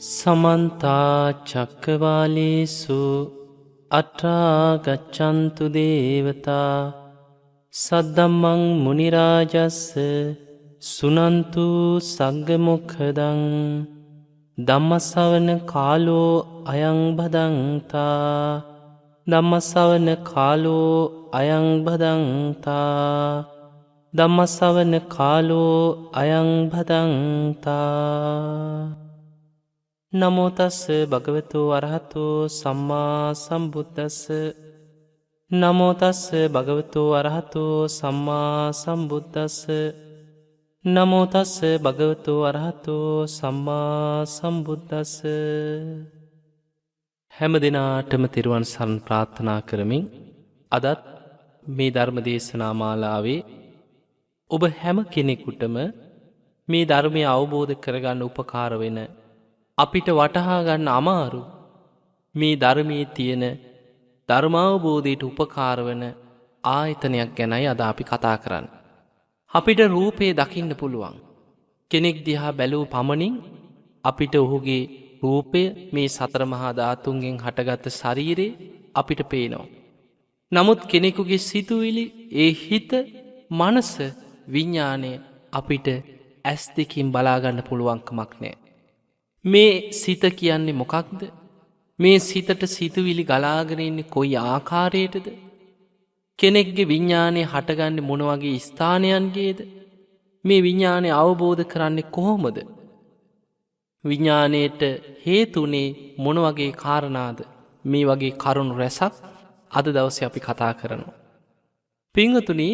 समन्ता चक्रवालेषु अत्रा गच्छन्तु देवता सद्धम्मं मुनिराजස්ස සුනන්තු සග්ග මොක්ඛදං ධම්මස්සවන කාලෝ අයං භදංතා ධම්මස්සවන කාලෝ අයං භදංතා ධම්මස්සවන කාලෝ අයං භදංතා නමෝ තස්ස භගවතු අරහතෝ සම්මා සම්බුද්දස්ස නමෝ තස්ස භගවතු අරහතෝ සම්මා සම්බුද්දස්ස නමෝ තස්ස භගවතු අරහතෝ සම්මා සම්බුද්දස්ස හැම දිනාටම තෙරුවන් සරණ ප්‍රාර්ථනා කරමින් අදත් මේ ධර්ම දේශනා මාලාවේ ඔබ හැම කෙනෙකුටම මේ ධර්මය අවබෝධ කරගන්න උපකාර වෙන අපිට වටහා ගන්න අමාරු මේ ධර්මයේ තියෙන ධර්මාවබෝධයට උපකාර වන ආයතනයක් ගැනයි අද අපි කතා කරන්නේ. අපිට රූපේ දකින්න පුළුවන්. කෙනෙක් දිහා බැලුව පමණින් අපිට ඔහුගේ රූපය මේ සතර මහා ධාතුන්ගෙන් හටගත් ශරීරේ අපිට පේනවා. නමුත් කෙනෙකුගේ සිතුවිලි, ඒ හිත, මනස, විඥානය අපිට ඇස් දෙකින් බලා ගන්න පුළුවන්කමක් නැහැ. මේ සිත කියන්නේ මොකක්ද? මේ සිතට සිතුවිලි ගලාගෙන ඉන්නේ කොයි ආකාරයටද? කෙනෙක්ගේ විඥානය හටගන්නේ මොන වගේ ස්ථානයන්ගේද? මේ විඥානය අවබෝධ කරන්නේ කොහොමද? විඥාණයට හේතුනේ මොන වගේ කාරණාද? මේ වගේ කරුණු රැසක් අද දවසේ අපි කතා කරනවා. පින්වතුනි,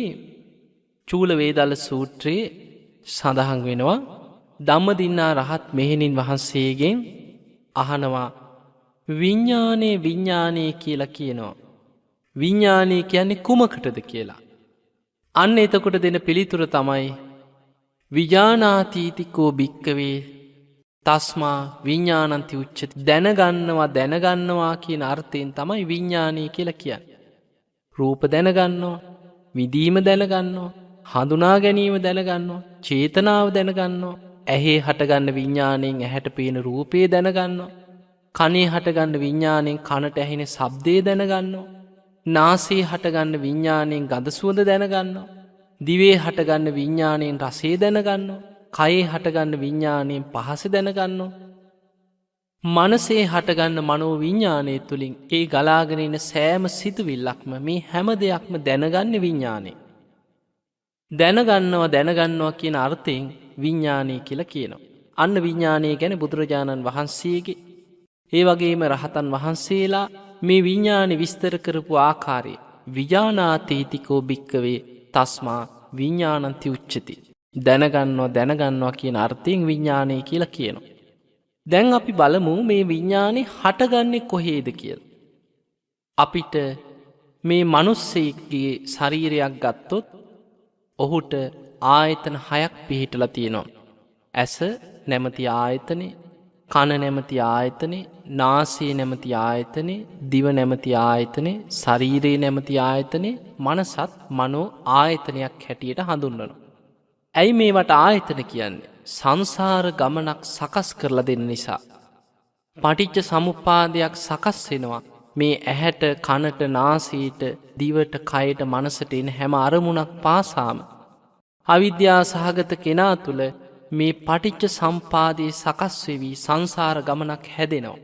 චූල වේදල සූත්‍රයේ සඳහන් වෙනවා ධම්මදින්නා රහත් මෙහෙණින් වහන්සේගෙන් අහනවා විඥානේ විඥානේ කියලා කියනවා. විඥානේ කියන්නේ කුමකටද කියලා. අන්න එතකොට දෙන පිළිතුර තමයි විඥානාතීතිකෝ භික්කවේ තස්මා විඥානන්ති උච්චති. දැනගන්නවා කියන අර්ථයෙන් තමයි විඥානේ කියලා කියන්නේ. රූප දැනගන්නවා, විදීම දැනගන්නවා, හඳුනා ගැනීම දැනගන්නවා, චේතනාව දැනගන්නවා, ඇහි හටගන්න විඥාණයෙන් ඇහැට පේන රූපේ දැනගන්නවා, කනේ හටගන්න විඥාණයෙන් කනට ඇහෙන ශබ්දේ දැනගන්නවා, නාසයේ හටගන්න විඥාණයෙන් ගඳ සුවඳ දැනගන්නවා, දිවේ හටගන්න විඥාණයෙන් රසය දැනගන්නවා, කයේ හටගන්න විඥාණයෙන් පහස දැනගන්නවා, මනසේ හටගන්න මනෝ විඥාණය තුලින් ඒ ගලාගෙන එන සෑම සිතුවිල්ලක්ම මේ හැම දෙයක්ම දැනගන්නේ විඥාණය. දැනගන්නවා කියන අර්ථයෙන් විඥානය කියලා කියනවා. අන්න විඥානය ගැන බුදුරජාණන් වහන්සේගේ ඒ වගේම රහතන් වහන්සේලා මේ විඥානය විස්තර කරපු ආකාරය විඥානාතීතිකෝ භික්කවේ තස්මා විඥානන්ති උච්චති. දැනගන්නවා කියන අර්ථයෙන් විඥානය කියලා කියනවා. දැන් අපි බලමු මේ විඥානේ හටගන්නේ කොහේද කියලා. අපිට මේ මිනිස්සෙක්ගේ ශරීරයක් ගත්තොත් ඔහුට ආයතන 6ක් පිහිටලා තියෙනවා. ඇස නැමැති ආයතනේ, කන නැමැති ආයතනේ, නාසය නැමැති ආයතනේ, දිව නැමැති ආයතනේ, ශරීරය නැමැති ආයතනේ, මනසත් මනෝ ආයතනයක් හැටියට හඳුන්වනවා. ඇයි මේවට ආයතන කියන්නේ? සංසාර ගමනක් සකස් කරලා දෙන්න නිසා. පටිච්ච සමුප්පාදයක් සකස් වෙනවා. මේ ඇහැට, කනට, නාසයට, දිවට, කයට, මනසට එන හැම අරමුණක් පාසාම අවිද්‍යා සහගත කෙනා තුළ මේ පටිච්ච සම්පාදයේ සකස් වෙවි සංසාර ගමනක් හැදෙනවා.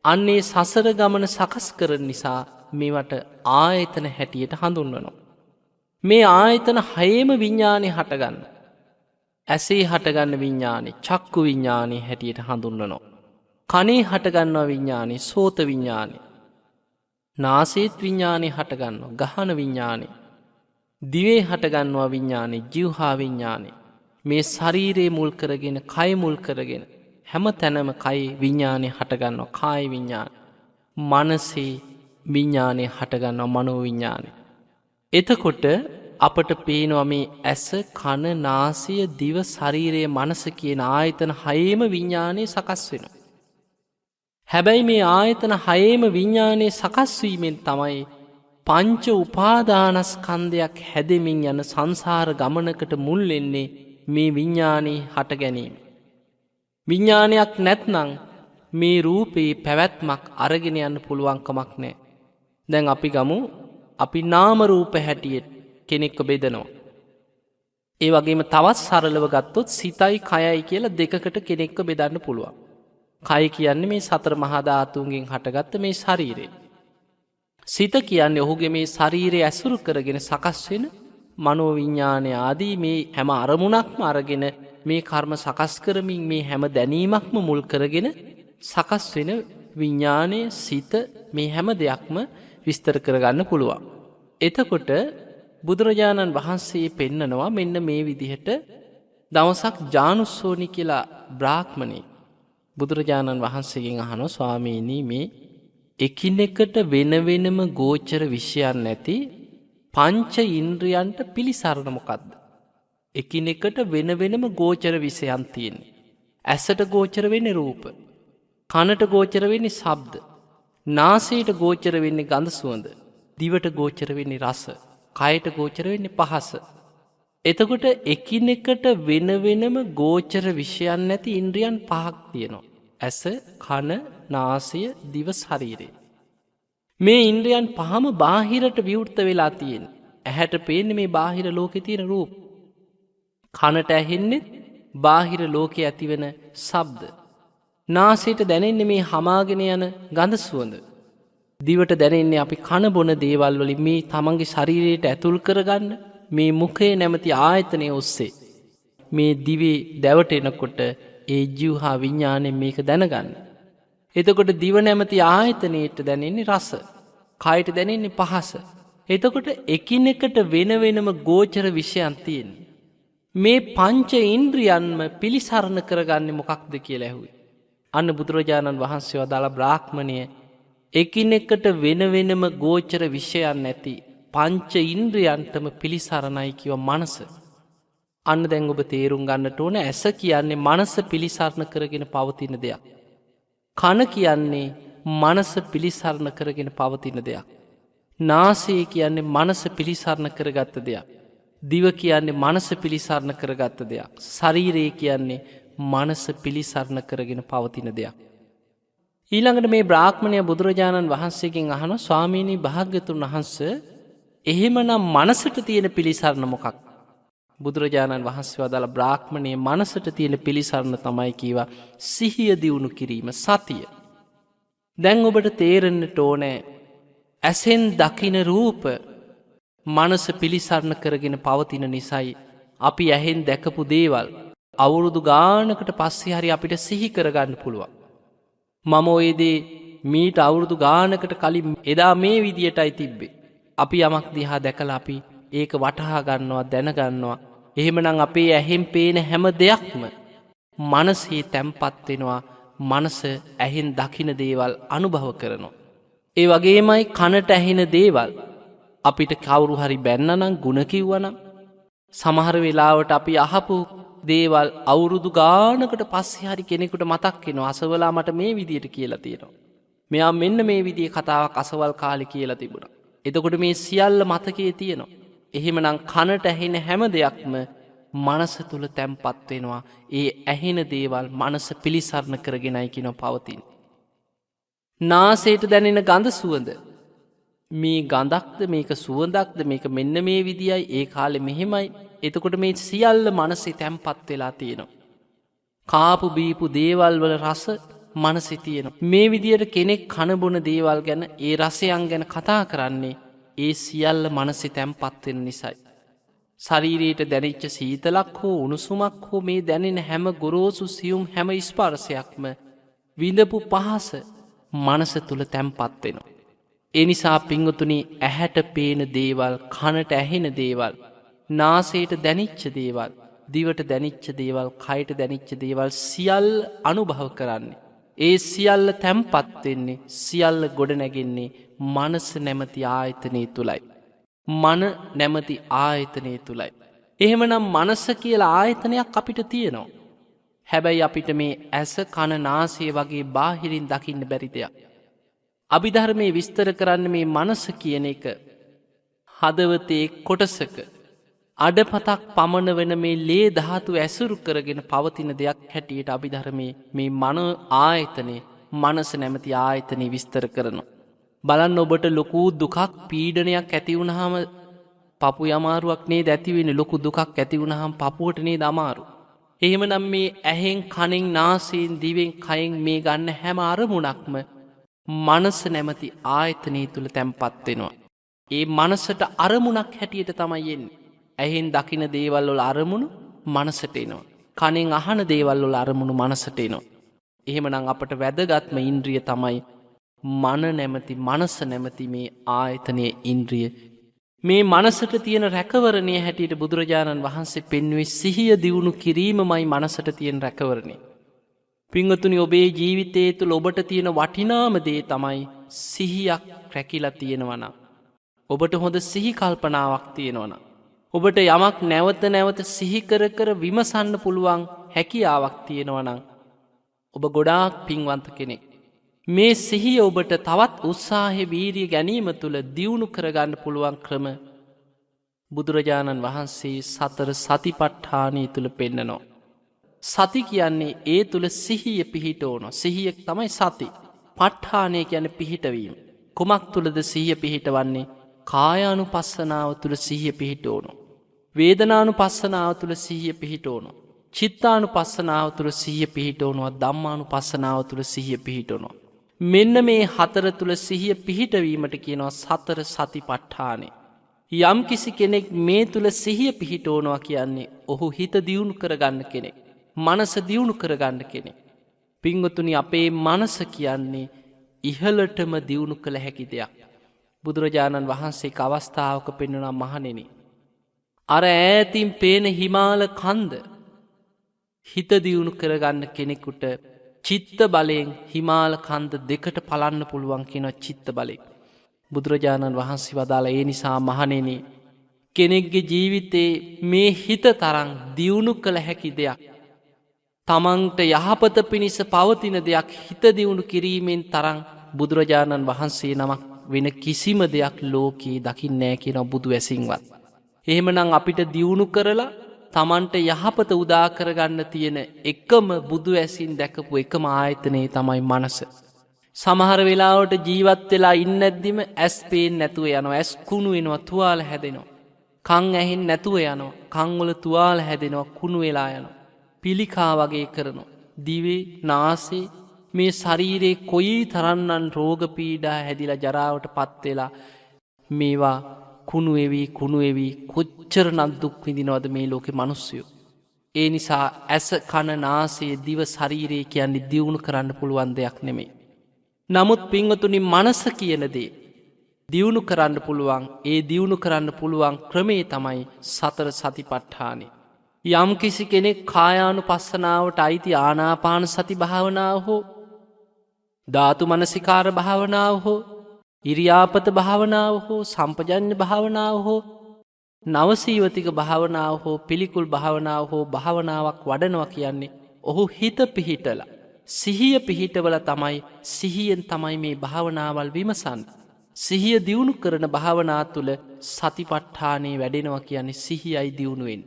අන්නේ සසර ගමන සකස් කරන නිසා මේවට ආයතන හැටියට හඳුන්වනවා. මේ ආයතන 6ම විඥානේ හටගන්න. ඇසේ හටගන්න විඥානේ චක්කු විඥානේ හැටියට හඳුන්වනවා. කනේ හටගන්නා විඥානේ සෝත විඥානේ. නාසයේත් විඥානේ හටගන්නවා ගහන විඥානේ. දිවේ හටගන්නවා විඥානේ ජීවහා විඥානේ. මේ ශරීරයේ මුල් කරගෙන, කය මුල් කරගෙන හැම තැනම කයි විඥානේ හටගන්නවා කාය විඥාන. මනසේ විඥානේ හටගන්නවා මනෝ විඥානේ. එතකොට අපට පේනවා මේ ඇස, කන, නාසය, දිව, ශරීරය, මනස කියන ආයතන 6ම විඥානේ සකස් වෙනවා. හැබැයි මේ ආයතන 6ම විඥානේ සකස් වීමෙන් තමයි පංච උපාදානස්කන්ධයක් හැදෙමින් යන සංසාර ගමනකට මුල් වෙන්නේ මේ විඥානේ හට ගැනීම. විඥානයක් නැත්නම් මේ රූපයේ පැවැත්මක් අරගෙන යන්න පුළුවන්කමක් නෑ. දැන් අපි ගමු අපි නාම රූප හැටියට කෙනෙක්ව බෙදනවා. ඒ වගේම තවත් සරලව ගත්තොත් සිතයි කයයි කියලා දෙකකට කෙනෙක්ව බෙදන්න පුළුවන්. කය කියන්නේ මේ සතර මහා ධාතුන්ගෙන් හටගත්ත මේ ශරීරය. සිත කියන්නේ ඔහුගේ මේ ශරීරය ඇසුරු කරගෙන සකස් වෙන මනෝවිඤ්ඤාණය ආදී මේ හැම අරමුණක්ම අරගෙන මේ කර්ම සකස් කරමින් මේ හැම දැනීමක්ම මුල් කරගෙන සකස් වෙන විඤ්ඤාණය සිත මේ හැම දෙයක්ම විස්තර කරගන්න පුළුවන්. එතකොට බුදුරජාණන් වහන්සේ පෙන්නනවා මෙන්න මේ විදිහට දවසක් ජානුස්සෝනි කියලා බ්‍රාහ්මණෙක් බුදුරජාණන් වහන්සේගෙන් අහනවා ස්වාමීනි මේ එකිනෙකට වෙන වෙනම ගෝචර විෂයන් නැති පංච ඉන්ද්‍රියන්ට පිළිසරණ මොකක්ද? එකිනෙකට වෙන වෙනම ගෝචර විෂයන් තියෙන්නේ. ඇසට ගෝචර වෙන්නේ රූප, කනට ගෝචර වෙන්නේ ශබ්ද, නාසයට ගෝචර වෙන්නේ ගඳ සුවඳ, දිවට ගෝචර වෙන්නේ රස, කයට ගෝචර වෙන්නේ පහස. එතකොට එකිනෙකට වෙන වෙනම ගෝචර විෂයන් නැති ඉන්ද්‍රියන් පහක් තියෙනවා. ඇස, කන, නාසය, දිව, ශරීරය. මේ ඉන්ද්‍රියන් පහම බාහිරට විවෘත වෙලා තියෙන. ඇහැට පේන්නේ මේ බාහිර ලෝකේ තියෙන රූප. කනට ඇහෙන්නේ බාහිර ලෝකේ ඇතිවෙන ශබ්ද. නාසයට දැනෙන්නේ මේ හමාගෙන යන ගඳ සුවඳ. දිවට දැනෙන්නේ අපි කන බොන දේවල් වලින් මේ තමන්ගේ ශරීරයට ඇතුල් කරගන්න මේ මුඛය නැමැති ආයතනය ඔස්සේ මේ දිවේ දැවට එනකොට ඒ ජීවහා විඤ්ඤාණයෙන් මේක දැනගන්න. එතකොට දිව නැමැති ආයතනයට දැනෙන්නේ රස, කයට දැනෙන්නේ පහස. එතකොට එකිනෙකට වෙන වෙනම ගෝචර විෂයන් තියෙනවා. මේ පංච ඉන්ද්‍රියන්ම පිළිසරණ කරගන්නේ මොකක්ද කියලා ඇහුවේ. අන්න බුදුරජාණන් වහන්සේ වදාළ බ්‍රාහ්මණය එකිනෙකට වෙන වෙනම ගෝචර විෂයන් නැති පංච ඉන්ද්‍රියන්ටම පිළිසරණයි කියව මනස. අන්න දැන් ඔබ තේරුම් ගන්නට ඕන ඇස කියන්නේ මනස පිළිසරණ කරගෙන පවතින දෙයක්. කන කියන්නේ මනස පිළිසරණ කරගෙන පවතින දෙයක්. නාසය කියන්නේ මනස පිළිසරණ කරගත්ත දෙයක්. දිව කියන්නේ මනස පිළිසරණ කරගත්ත දෙයක්. ශරීරය කියන්නේ මනස පිළිසරණ කරගෙන පවතින දෙයක්. ඊළඟට මේ බ්‍රාහ්මණය බුදුරජාණන් වහන්සේගෙන් අහනවා ස්වාමීනි භාග්‍යතුන් වහන්සේ එහෙමනම් මනසට තියෙන පිළිසරණ මොකක්? බුදුරජාණන් වහන්සේ වදාළ බ්‍රාහ්මණයේ මනසට තියෙන පිළිසරණ තමයි කීවා සිහිය දියුණු කිරීම, සතිය. දැන් ඔබට තේරෙන්නට ඕනේ ඇසෙන් දකින රූප මනස පිළිසරණ කරගෙන පවතින නිසයි අපි ඇහෙන් දැකපු දේවල් අවුරුදු ගානකට පස්සේ හරි අපිට සිහි කරගන්න පුළුවන්. මම ඔය දේ මීට අවුරුදු ගානකට කලින් එදා මේ විදියටයි තිබ්බේ. අපි යමක් දිහා දැකලා අපි ඒක වටහා ගන්නවා, දැනගන්නවා. එහෙමනම් අපේ ඇහෙන් පේන හැම දෙයක්ම මනසේ තැම්පත් වෙනවා. මනස ඇහෙන් දකින දේවල් අනුභව කරනවා. ඒ වගේමයි කනට ඇහෙන දේවල් අපිට කවුරු හරි බැන්නනම්, ಗುಣ කිව්වනම්, සමහර වෙලාවට අපි අහපු දේවල් අවුරුදු ගානකට පස්සේ හරි කෙනෙකුට මතක් වෙනවා. අසවලා මට මේ විදියට කියලා තියෙනවා. මෙයා මෙන්න මේ විදිහේ කතාවක් අසවල් කාලේ කියලා තිබුණා. එතකොට මේ සියල්ල මතකයේ තියෙනවා. එහෙමනම් කනට ඇහෙන හැම දෙයක්ම මනස තුල තැම්පත් වෙනවා. ඒ ඇහෙන දේවල් මනස පිළිසරණ කරගෙනයි කියනවා පවතින. නාසයට දැනෙන ගඳ සුවඳ මේ ගඳක්ද මේක සුවඳක්ද මේක මෙන්න මේ විදියයි ඒ කාලේ මෙහෙමයි. එතකොට මේ සියල්ල මනසේ තැම්පත් වෙලා තියෙනවා. කාපු බීපු දේවල් වල රස මනසේ තියෙනවා. මේ විදියට කෙනෙක් කන බොන දේවල් ගැන ඒ රසයන් ගැන කතා කරන්නේ ඒ සියල්ල මනසේ තැම්පත් වෙන නිසායි. ශරීරයට දැනෙච්ච සීතලක් හෝ උණුසුමක් හෝ මේ දැනෙන හැම ගොරෝසු සියුම් හැම ස්පර්ශයක්ම විඳපු පහස මනස තුල තැම්පත් වෙනවා. ඒ නිසා පින්වතුනි ඇහැට පේන දේවල්, කනට ඇහෙන දේවල්, නාසයට දැනිච්ච දේවල්, දිවට දැනිච්ච දේවල්, කයට දැනිච්ච දේවල් සියල්ල අනුභව කරන්නේ. ඒ සියල්ල තැම්පත් වෙන්නේ, සියල්ල ගොඩ නැගෙන්නේ මනස නැමැති ආයතනය තුලයි. මන නැමැති ආයතනය තුලයි. එහෙමනම් මනස කියලා ආයතනයක් අපිට තියෙනවා. හැබැයි අපිට මේ ඇස, කන, නාසය වගේ බාහිරින් දකින්න බැරි දෙයක්. අභිධර්මයේ විස්තර කරන්න මේ මනස කියන එක හදවතේ කොටසක අඩපතක් පමණ වෙන මේ ලේ ධාතු ඇසුරු කරගෙන පවතින දෙයක් හැටියට අභිධර්මයේ මේ මන ආයතනය මනස නැමති ආයතනය විස්තර කරනවා. බලන්න ඔබට ලොකු දුකක් පීඩනයක් ඇතිවුණහම පපු අමාරුවක් නේ ඇතිවෙන ලොකු දුකක් ඇතිවුණහම් පපුුවටනේ දමාරු. එහෙමනම් මේ ඇහෙන් කනෙන් නාසයෙන් දිවෙන් කයෙන් මේ ගන්න හැම අරමුණක්ම මනස නැමති ආයතනය තුළ තැන්පත්වෙනවා. ඒ මනසට අරමුණක් හැටියට තමයියෙන් ඇහෙන් දකින දේවල්වල අරමුණු මනසට එනවා. කනෙන් අහන දේවල්වල අරමුණු මනසට එනවා. එහෙමනම් අපට වැදගත්ම ඉන්ද්‍රිය තමයි මන නැමති මනස නැමති මේ ආයතනය ඉන්ද්‍රිය. මේ මනසට තියෙන රැකවරණය හැටියට බුදුරජාණන් වහන්සේ පෙන්වේ සිහිය දියුණු කිරීමමයි මනසට තියෙන රැකවරණය. පිංගතුනි ඔබේ ජීවිතයේ තුළ ඔබට තියෙන වටිනාම දේ තමයි සිහියක් රැකිලා තියෙනවන. ඔබට හොඳ සිහි කල්පනාවක් තියෙනවන. ඔබට යමක් නැවත නැවත සිහිකර කර විමසන්න පුළුවන් හැකියාවක් තියෙනවනං. ඔබ ගොඩාක් පින්වන්ත කෙනෙක්. මේ සිහිය ඔබට තවත් උත්සාහය වීරිය ගැනීම තුළ දියුණු කරගන්න පුළුවන් ක්‍රම බුදුරජාණන් වහන්සේ සතර සතිපට්ඨානය තුළ පෙන්නනවා. සති කියන්නේ ඒ තුළ සිහිය පිහිට ඕන. සිහියක් තමයි සති. පට්ඨානය කියන පිහිටවීම. කුමක් තුළද සිහිය පිහිට වන්නේ කායානු පස්සනාව තුළ සිහිය පිහිට ඕනු. වේදනානු පස්සනාව තුළ සිහිය පිහිට ඕනු. චිත්තානු පස්සනාව තුළ සිහිය පිහිට ඕනුවත් දම්මානු පස්සනාව තුළ සිහිය පිහිටනවා. මෙන්න මේ හතර තුළ සිහිය පිහිටවීමට කියනවා සතර සති පට්ඨානය. යම් කිසි කෙනෙක් මේ තුළ සිහිය පිහිටෝනවා කියන්නේ ඔහු හිත දියුණු කරගන්න කෙනෙක්. මනස දියුණු කරගන්න කෙනෙක්. පිංගතුනි අපේ මනස කියන්නේ ඉහලටම දියුණු කළ හැකි දෙයක්. බුදුරජාණන් වහන්සේ අවස්ථාවක පෙන්වනා මහණෙනි. අර ඈතින් පේන හිමාල කන්ද හිත දියුණු කරගන්න කෙනෙකුට චිත්ත බලයෙන් හිමාල කන්ද දෙකට පලන්න පුළුවන් කියන චිත්ත බලෙක්. බුදුරජාණන් වහන්සේ වදාළ ඒ නිසා මහණෙනි කෙනෙක්ගේ ජීවිතේ මේ හිත තරං දියුණු කළ හැකි දෙයක්. තමන්ට යහපත පිණිස පවතින දෙයක් හිත දියුණු කිරීමෙන් තරං බුදුරජාණන් වහන්සේ නමක් වෙන කිසිම දෙයක් ලෝකයේ දකින්නෑ කියන බුදු ඇසින්වත්. එහෙමනම් අපිට දියුණු කරලා තමන්ට යහපත උදාකරගන්න තියෙන එකම බුදු ඇසින් දැකපු එකම ආයතනයේ තමයි මනස. සමහර වෙලාවට ජීවත් වෙලා ඉන්න ඇද්දිම ඇස් පේෙන් නැතුව යනවා. ඇස් කුණු වෙනවා තුවාල හැදෙනවා. කං ඇහෙන් නැතුව යනවා. කංවල තුවාල හැදෙනවා කුණු වෙලා යනවා. පිළිකා වගේ කරනවා. දිවේ නාසේ මේ ශරීරයේ කොයි තරන්නන් රෝග පීඩා හැදිලා ජරාවට පත්වෙලා මේවා කුණුවෙවී කොච්චර නත්දුක් විඳිනවද මේ ලෝකෙ මනුස්්‍යයෝ. ඒ නිසා ඇස කණ නාසේ දිව ශරීරයේ කියන්නේ දියුණු කරන්න පුළුවන් දෙයක් නෙමේ. නමුත් පිංවතුනි මනස කියනදේ දියුණු කරන්න පුළුවන් ඒ දියුණු කරන්න පුළුවන් ක්‍රමේ තමයි සතර සතිපට්ඨානය. යම් කිසි කෙනෙක් කායානු පස්සනාවට අයිති ආනාපාන සති භාවනාව හෝ ධාතු මනසිකාර භාවනාව හෝ ඉරියාපත භාවනාව හෝ සම්පජඤ්ඤ භාවනාව හෝ නවසීවතික භාවනාව හෝ පිළිකුල් භාවනාව හෝ භාවනාවක් වඩනවා කියන්නේ ඔහු හිත පිහිටලා සිහිය පිහිටවල තමයි සිහියෙන් තමයි මේ භාවනාවල් විමසන්න. සිහිය දියුණු කරන භාවනා තුළ සතිපට්ඨානයේ වැඩෙනවා කියන්නේ සිහියයි දියුණුවෙන්.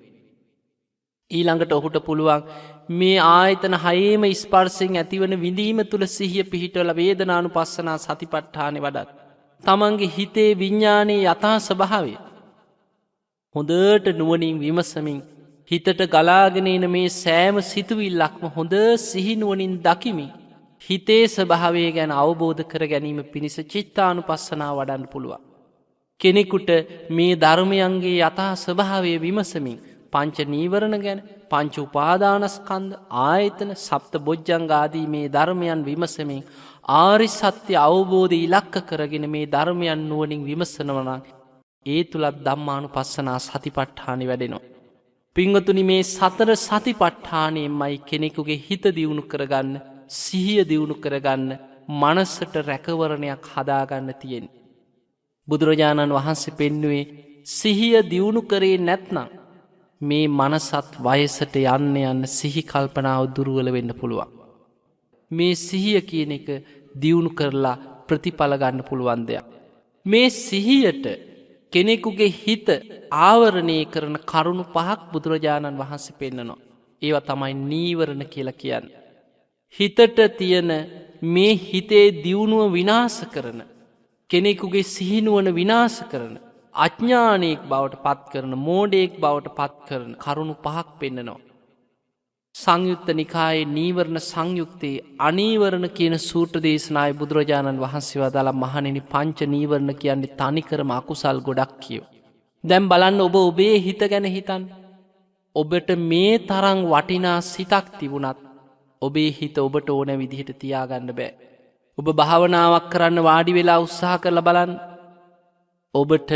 ඊළඟට ඔහුට පුළුවන් මේ ආයතන හයේම ස්පර්ශයෙන් ඇතිවන විඳීම තුළ සිහිය පිහිටවල වේදනානුපස්සනා සතිපට්ඨානෙ වඩත්. තමන්ගේ හිතේ විඤ්ඥානයේ යථා ස්වභාවය හොඳට නුවනින් විමසමින් හිතට ගලාගෙනන මේ සෑම සිතුවිල්ලක්ම හොඳ සිහිනුවනින් දකිමි. හිතේ ස්වභාවය ගැන අවබෝධ කර ගැනීම පිණිස චිත්තානු පස්සනා වඩන්න පුළුවන්. කෙනෙකුට මේ ධර්මයන්ගේ යථා ස්වභාවය විමසමින් පංච නීවරණ ගැන පංච උපාදානස්කන්ධ ආයතන සප්ත බොජ්ජංගාදී මේ ධර්මයන් විමසමින් ආරි සත්‍ය අවබෝධ ඉලක්ක කරගෙන මේ ධර්මයන් නුවනින් විමසනවන ඒ තුළත් ධම්මානුපස්සනා සතිපට්ඨානෙ වැඩෙනවා. පිංගතුනි මේ සතර සතිපට්ඨානයෙන්මයි කෙනෙකුගේ හිත දියුණු කරගන්න සිහිය දියුණු කරගන්න මනසට රැකවරණයක් හදාගන්න තියෙන්. බුදුරජාණන් වහන්සේ පෙන්නුවේ සිහිය දියුණු කරේ නැත්නම් මේ මනසත් වයසට යන්න සිහි කල්පනාව දුරුවල වෙන්න පුළුවන්. මේ සිහිය කියන එක දියුණු කරලා ප්‍රතිඵලගන්න පුළුවන් දෙයක්. මේ සිහියට කෙනෙකුගේ හිත ආවරණය කරන කරුණු පහක් බුදුරජාණන් වහන්සේ පෙන්නනවා. ඒව තමයි නීවරණ කියලා කියන්න. හිතට තියෙන මේ හිතේ දියුණුව විනාශ කරන කෙනෙකුගේ සිහිනුවන විනාශ කරන අඥානයෙක් බවට පත් කරන මෝඩයෙක් බවට පත් කරන කරුණු පහක් පෙන්නනවා. සංයුත්ත නිකායේ නීවරණ සංයුක්තයේ අනීවරණ කියන සූත්‍ර දේශනාවේ බුදුරජාණන් වහන්සේ වදාළා මහණෙනි පංච නීවරණ කියන්නේ තනිකරම අකුසල් ගොඩක් කියෝ. දැන් බලන්න ඔබ ඔබේ හිත ගැන හිතන්න. ඔබට මේ තරම් වටිනා සිතක් තිබුණත් ඔබේ හිත ඔබට ඕන විදිහට තියාගන්න බෑ. ඔබ භාවනාවක් කරන්න වාඩි වෙලා උත්සාහ කරලා බලන්න. ඔබට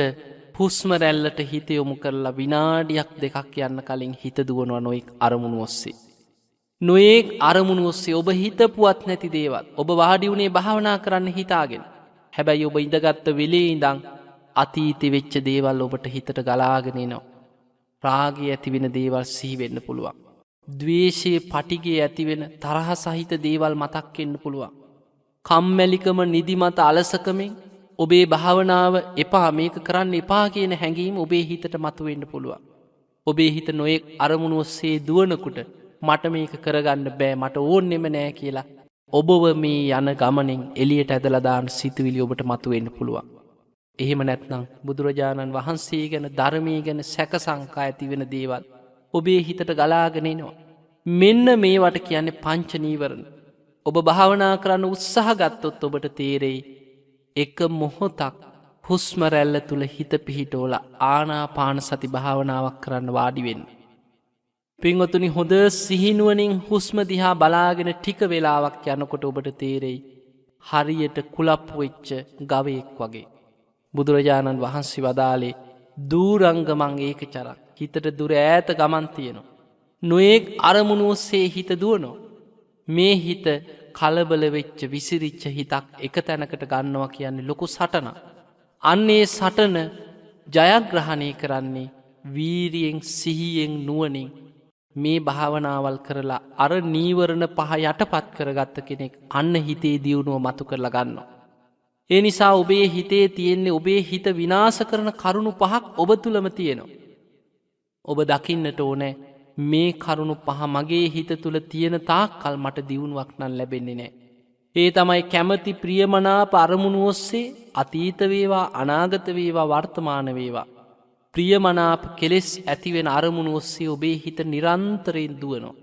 හුස්ම රැල්ලට හිත යොමු කරලා විනාඩියක් දෙකක් යන්න කලින් හිත දුවනවා නොයෙක් අරමුණු ඔස්සේ. නොයෙක් අරමුණු ඔස්සේ ඔබ හිතපුවත් නැති දේවල් ඔබ වාඩි වුණේ භාවනා කරන්න හිතාගෙන. හැබැයි ඔබ ඉඳගත්ත වෙලේ ඉඳන් අතීතෙ වෙච්ච දේවල් ඔබට හිතට ගලාගෙන එනවා. රාගය ඇතිවෙන දේවල් සිහි වෙන්න පුළුවන්. ද්වේෂයේ පටිගේ ඇතිවෙන තරහ සහිත දේවල් මතක් වෙන්න පුළුවන්. කම්මැලිකම නිදිමත අලසකමෙන් ඔබේ භාවනාව එපා මේක කරන්න එපා කියන හැඟීම ඔබේ හිතට මතුවෙන්න පුළුවන්. ඔබේ හිත නොයෙක් අරමුණු ඔස්සේ දුවනකොට මට මේක කරගන්න බෑ මට ඕන්නෙම නෑ කියලා ඔබව මේ යන ගමනෙන් එළියට ඇදලා දාන සිතුවිලි ඔබට මතුවෙන්න පුළුවන්. එහෙම නැත්නම් බුදුරජාණන් වහන්සේ ගැන ධර්මයේ ගැන සැක සංකා ඇති වෙන දේවල් ඔබේ හිතට ගලාගෙන එනවා. මෙන්න මේවට කියන්නේ පංච නීවරණ. ඔබ භාවනා කරන්න උත්සාහ ගත්තොත් ඔබට තේරෙයි එක මොහොතක් හුස්ම රැල්ල තුල හිත පිහිටෝලා ආනාපාන සති භාවනාවක් කරන්න වාඩි වෙන්න. පින්වතුනි හොඳ සිහිනුවණින් හුස්ම දිහා බලාගෙන ටික වෙලාවක් යනකොට ඔබට තේරෙයි හරියට කුලප්පු වෙච්ච ගවයෙක් වගේ. බුදුරජාණන් වහන්සේ වදාළේ දූරංගමං ඒකචරං හිතට දුර ඈත ගමන් තියෙනවා. නොයෙක් අරමුණු ඔස්සේ හිත දුවනවා. මේ හිත කලබල වෙච්ච විසිරිච්ච හිතක් එක තැනකට ගන්නවා කියන්නේ ලොකු සටනක්. අන්නේ සටන ජයග්‍රහණය කරන්නේ වීරියෙන් සිහියෙන් නුවණින් මේ භාවනාවල් කරලා අර නීවරණ පහ යටපත් කරගත්ත කෙනෙක් අන්න හිතේ දියුණුව මතු කරලා ගන්නවා. ඒ නිසා ඔබේ හිතේ තියෙන්නේ ඔබේ හිත විනාශ කරන කරුණු පහක් ඔබ තුලම තියෙනවා. ඔබ දකින්නට ඕනේ මේ කරුණු පහ මගේ හිත තුල තියෙන තාක්කල් මට දියුණුවක් නම් ලැබෙන්නේ නැහැ. ඒ තමයි කැමැති ප්‍රියමනාප අරමුණු ඔස්සේ අතීත වේවා අනාගත වේවා වර්තමාන වේවා ප්‍රියමනාප කෙලෙස් ඇති වෙන අරමුණු ඔස්සේ ඔබේ හිත නිරන්තරයෙන් දුවනවා.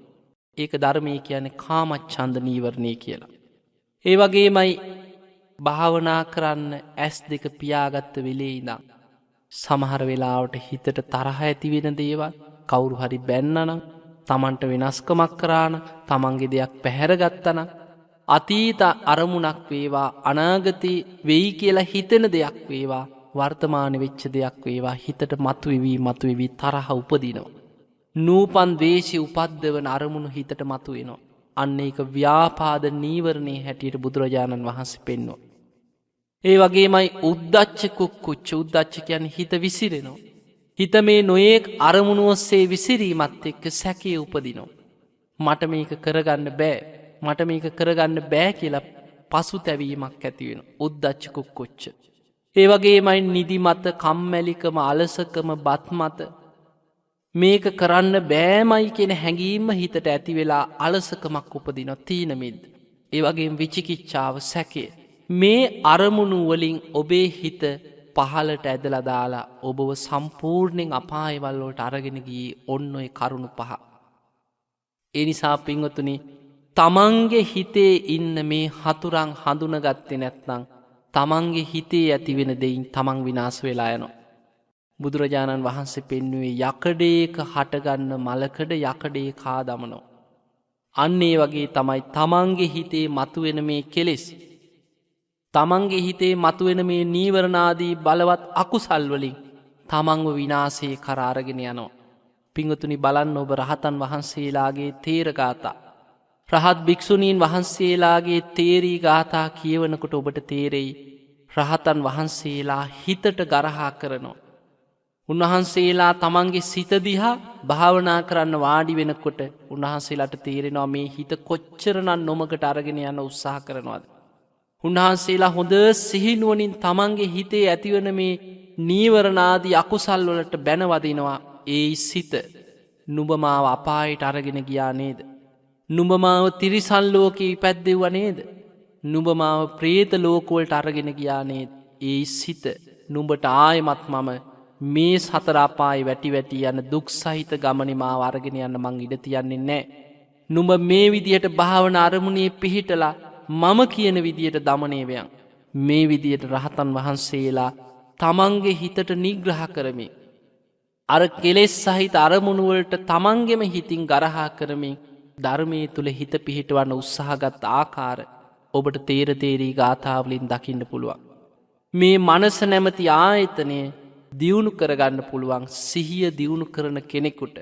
ඒක ධර්මයේ කියන්නේ කාමච්ඡන්ද නීවරණය කියලා. ඒ වගේමයි භාවනා කරන්න ඇස් දෙක පියාගත්ත වෙලේ ඉඳන් සමහර වෙලාවට හිතට තරහ ඇති වෙන දේවල් කවුරු හරි බැන්නනම් තමන්ට වෙනස්කමක් කරාන තමන්ගේ දෙයක් පැහැරගත්තනම් අතීත අරමුණක් වේවා අනාගතේ වෙයි කියලා හිතෙන දෙයක් වේවා වර්තමාන වෙච්ච දෙයක් වේවා හිතට මතුවෙවි තරහ උපදිනවා. නූපන් ද්වේෂය උපද්දවන අරමුණු හිතට මතුවෙනවා. අන්න ඒක ව්‍යාපාද නීවරණේ හැටියට බුදුරජාණන් වහන්සේ පෙන්වනවා. ඒ වගේමයි උද්දච්ච කුක්කුච්ච උද්දච්ච කියන්නේ හිත විසිරෙනවා. හිත මේ නොයෙක් අරමුණු ඔස්සේ විසිරීමත් එක්ක සැකේ උපදිනවා. මට මේක කරගන්න බෑ. මට මේක කරගන්න බෑ කියලා පසුතැවීමක් ඇති වෙනවා. උද්දච්ච කුක්කුච්ච. ඒ වගේමයි නිදිමත, කම්මැලිකම, අලසකම, බත්මත මේක කරන්න බෑමයි කියන හැඟීම හිතට ඇති වෙලා අලසකමක් උපදිනවා. තීන මිද්ද. ඒ වගේම විචිකිච්ඡාව, සැකය. මේ අරමුණු වලින් ඔබේ හිත පහලට ඇදලා දාලා ඔබව සම්පූර්ණයෙන් අපායවල වලට අරගෙන ගියේ ඔන්න ඔය කරුණු පහ. ඒ නිසා පින්වතුනි තමන්ගේ හිතේ ඉන්න මේ හතුරන් හඳුනගත්තේ නැත්නම් තමන්ගේ හිතේ ඇතිවෙන දෙයින් තමන් විනාශ වෙලා යනවා. බුදුරජාණන් වහන්සේ පෙන්වුවේ යකඩේක හටගන්න මලකඩ යකඩේ කා දමනවා. අන්න ඒ වගේ තමයි තමන්ගේ හිතේ මතුවෙන මේ කෙලෙස් තමන්ගේ හිතේ මතුවෙන මේ නීවරණාදී බලවත් අකුසල් වලින් තමන්ව විනාශේ කරා අරගෙන යනවා. පින්වතුනි බලන්න ඔබ රහතන් වහන්සේලාගේ තේර ගාථා රහත් භික්ෂුණීන් වහන්සේලාගේ තේරී ගාථා කියවනකොට ඔබට තේරෙයි රහතන් වහන්සේලා හිතට ගරහා කරනවා. උන්වහන්සේලා තමන්ගේ සිත දිහා භාවනා කරන්න වාඩි වෙනකොට උන්වහන්සේලාට තේරෙනවා මේ හිත කොච්චරනම් නොමකට අරගෙන යන උත්සාහ කරනවද. උන්වහන්සේලා හොඳ සිහිනුවණින් තමන්ගේ හිතේ ඇතිවන මේ නීවරණාදී අකුසල් වලට බැනවදිනවා. ඒ සිත නුඹ මාව අපායට අරගෙන ගියා නේද? නුඹ මාව තිරිසන් ලෝකේ ඉපැද්දෙව්වා නේද? නුඹ මාව ප්‍රේත ලෝකවලට අරගෙන ගියානේ ඒ සිත නුඹට ආයෙමත් මම මේ සතර අපායේ වැටි වැටි යන දුක් සහිත ගමනේ මාව අරගෙන යන්න මං ඉඩ තියන්නේ නැහැ. නුඹ මේ විදියට භාවනා අරමුණේ පිහිටලා මම කියන විදියට දමණය වෙයන්. මේ විදියට රහතන් වහන්සේලා තමන්ගේ හිතට නිග්‍රහ කරමින් අර කෙලෙස් සහිත අරමුණු වලට තමන්ගෙම හිතින් ගරහා කරමින් ධර්මයේ තුල හිත පිහිටවන්න උත්සාහගත් ආකාර ඔබට තේර තේරී ගාථාවලින් දකින්න පුළුවන්. මේ මනස නැමැති ආයතනය දියුණු කරගන්න පුළුවන් සිහිය දියුණු කරන කෙනෙකුට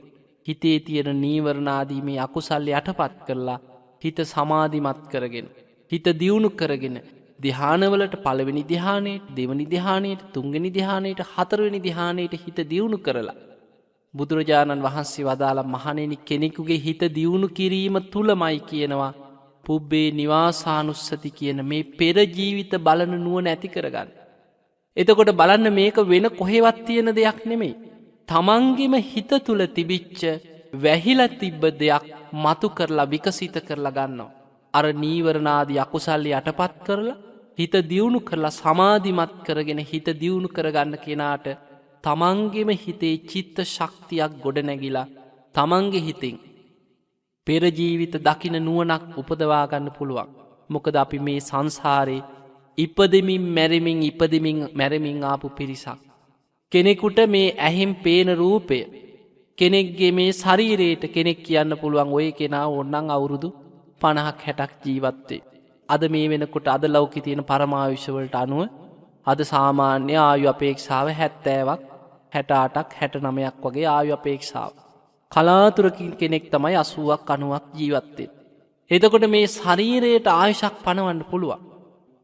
හිතේ තියෙන නීවරණ ආදී මේ අකුසල් යටපත් කරලා හිත සමාධිමත් කරගෙන හිත දියුණු කරගෙන ධ්‍යානවලට පළවෙනි ධ්‍යානයට දෙවෙනි ධ්‍යානයට තුන්වෙනි ධ්‍යානයට හතරවෙනි ධ්‍යානයට හිත දියුණු කරලා බුදුරජාණන් වහන්සේ වදාළ මහණෙනි කෙනෙකුගේ හිත දියුණු කිරීම තුලමයි කියනවා පුබ්බේ නිවාසානුස්සති කියන මේ පෙර ජීවිත බලන නුවණ ඇති කරගන්න. එතකොට බලන්න මේක වෙන කොහෙවත් තියෙන දෙයක් නෙමෙයි. තමන්ගෙම හිත තුල තිබිච්ච වැහිලා තිබ්බ දෙයක් මතු කරලා විකසිත කරලා ගන්නවා. අර නීවරණාදී අකුසල් යටපත් කරලා හිත දියුණු කරලා සමාධිමත් කරගෙන හිත දියුණු කරගන්න කෙනාට තමන්ගෙම හිතේ චිත්ත ශක්තියක් ගොඩ නැගිලා තමන්ගේ හිතින් පෙර ජීවිත දකින නුවණක් උපදවා ගන්න පුළුවන්. මොකද අපි මේ සංසාරේ ඉපදෙමින් මැරෙමින් ඉපදෙමින් මැරෙමින් ආපු පිරිසක්. කෙනෙකුට මේ ඇහෙන් පේන රූපය කෙනෙක්ගේ මේ ශරීරයට කෙනෙක් කියන්න පුළුවන් ඔය කෙනා ඕනනම් අවුරුදු 50ක් 60ක් ජීවත් වේ. අද මේ වෙනකොට අද ලෞකික තියෙන පරමායුෂ වලට අනුව අද සාමාන්‍ය ආයු අපේක්ෂාව 70ක් 68ක් 69ක් වගේ ආයු අපේක්ෂාව. කලාතුරකින් කෙනෙක් තමයි 80ක් 90ක් ජීවත් වෙන්නේ. එතකොට මේ ශරීරයට ආයුෂක් පනවන්න පුළුවන්.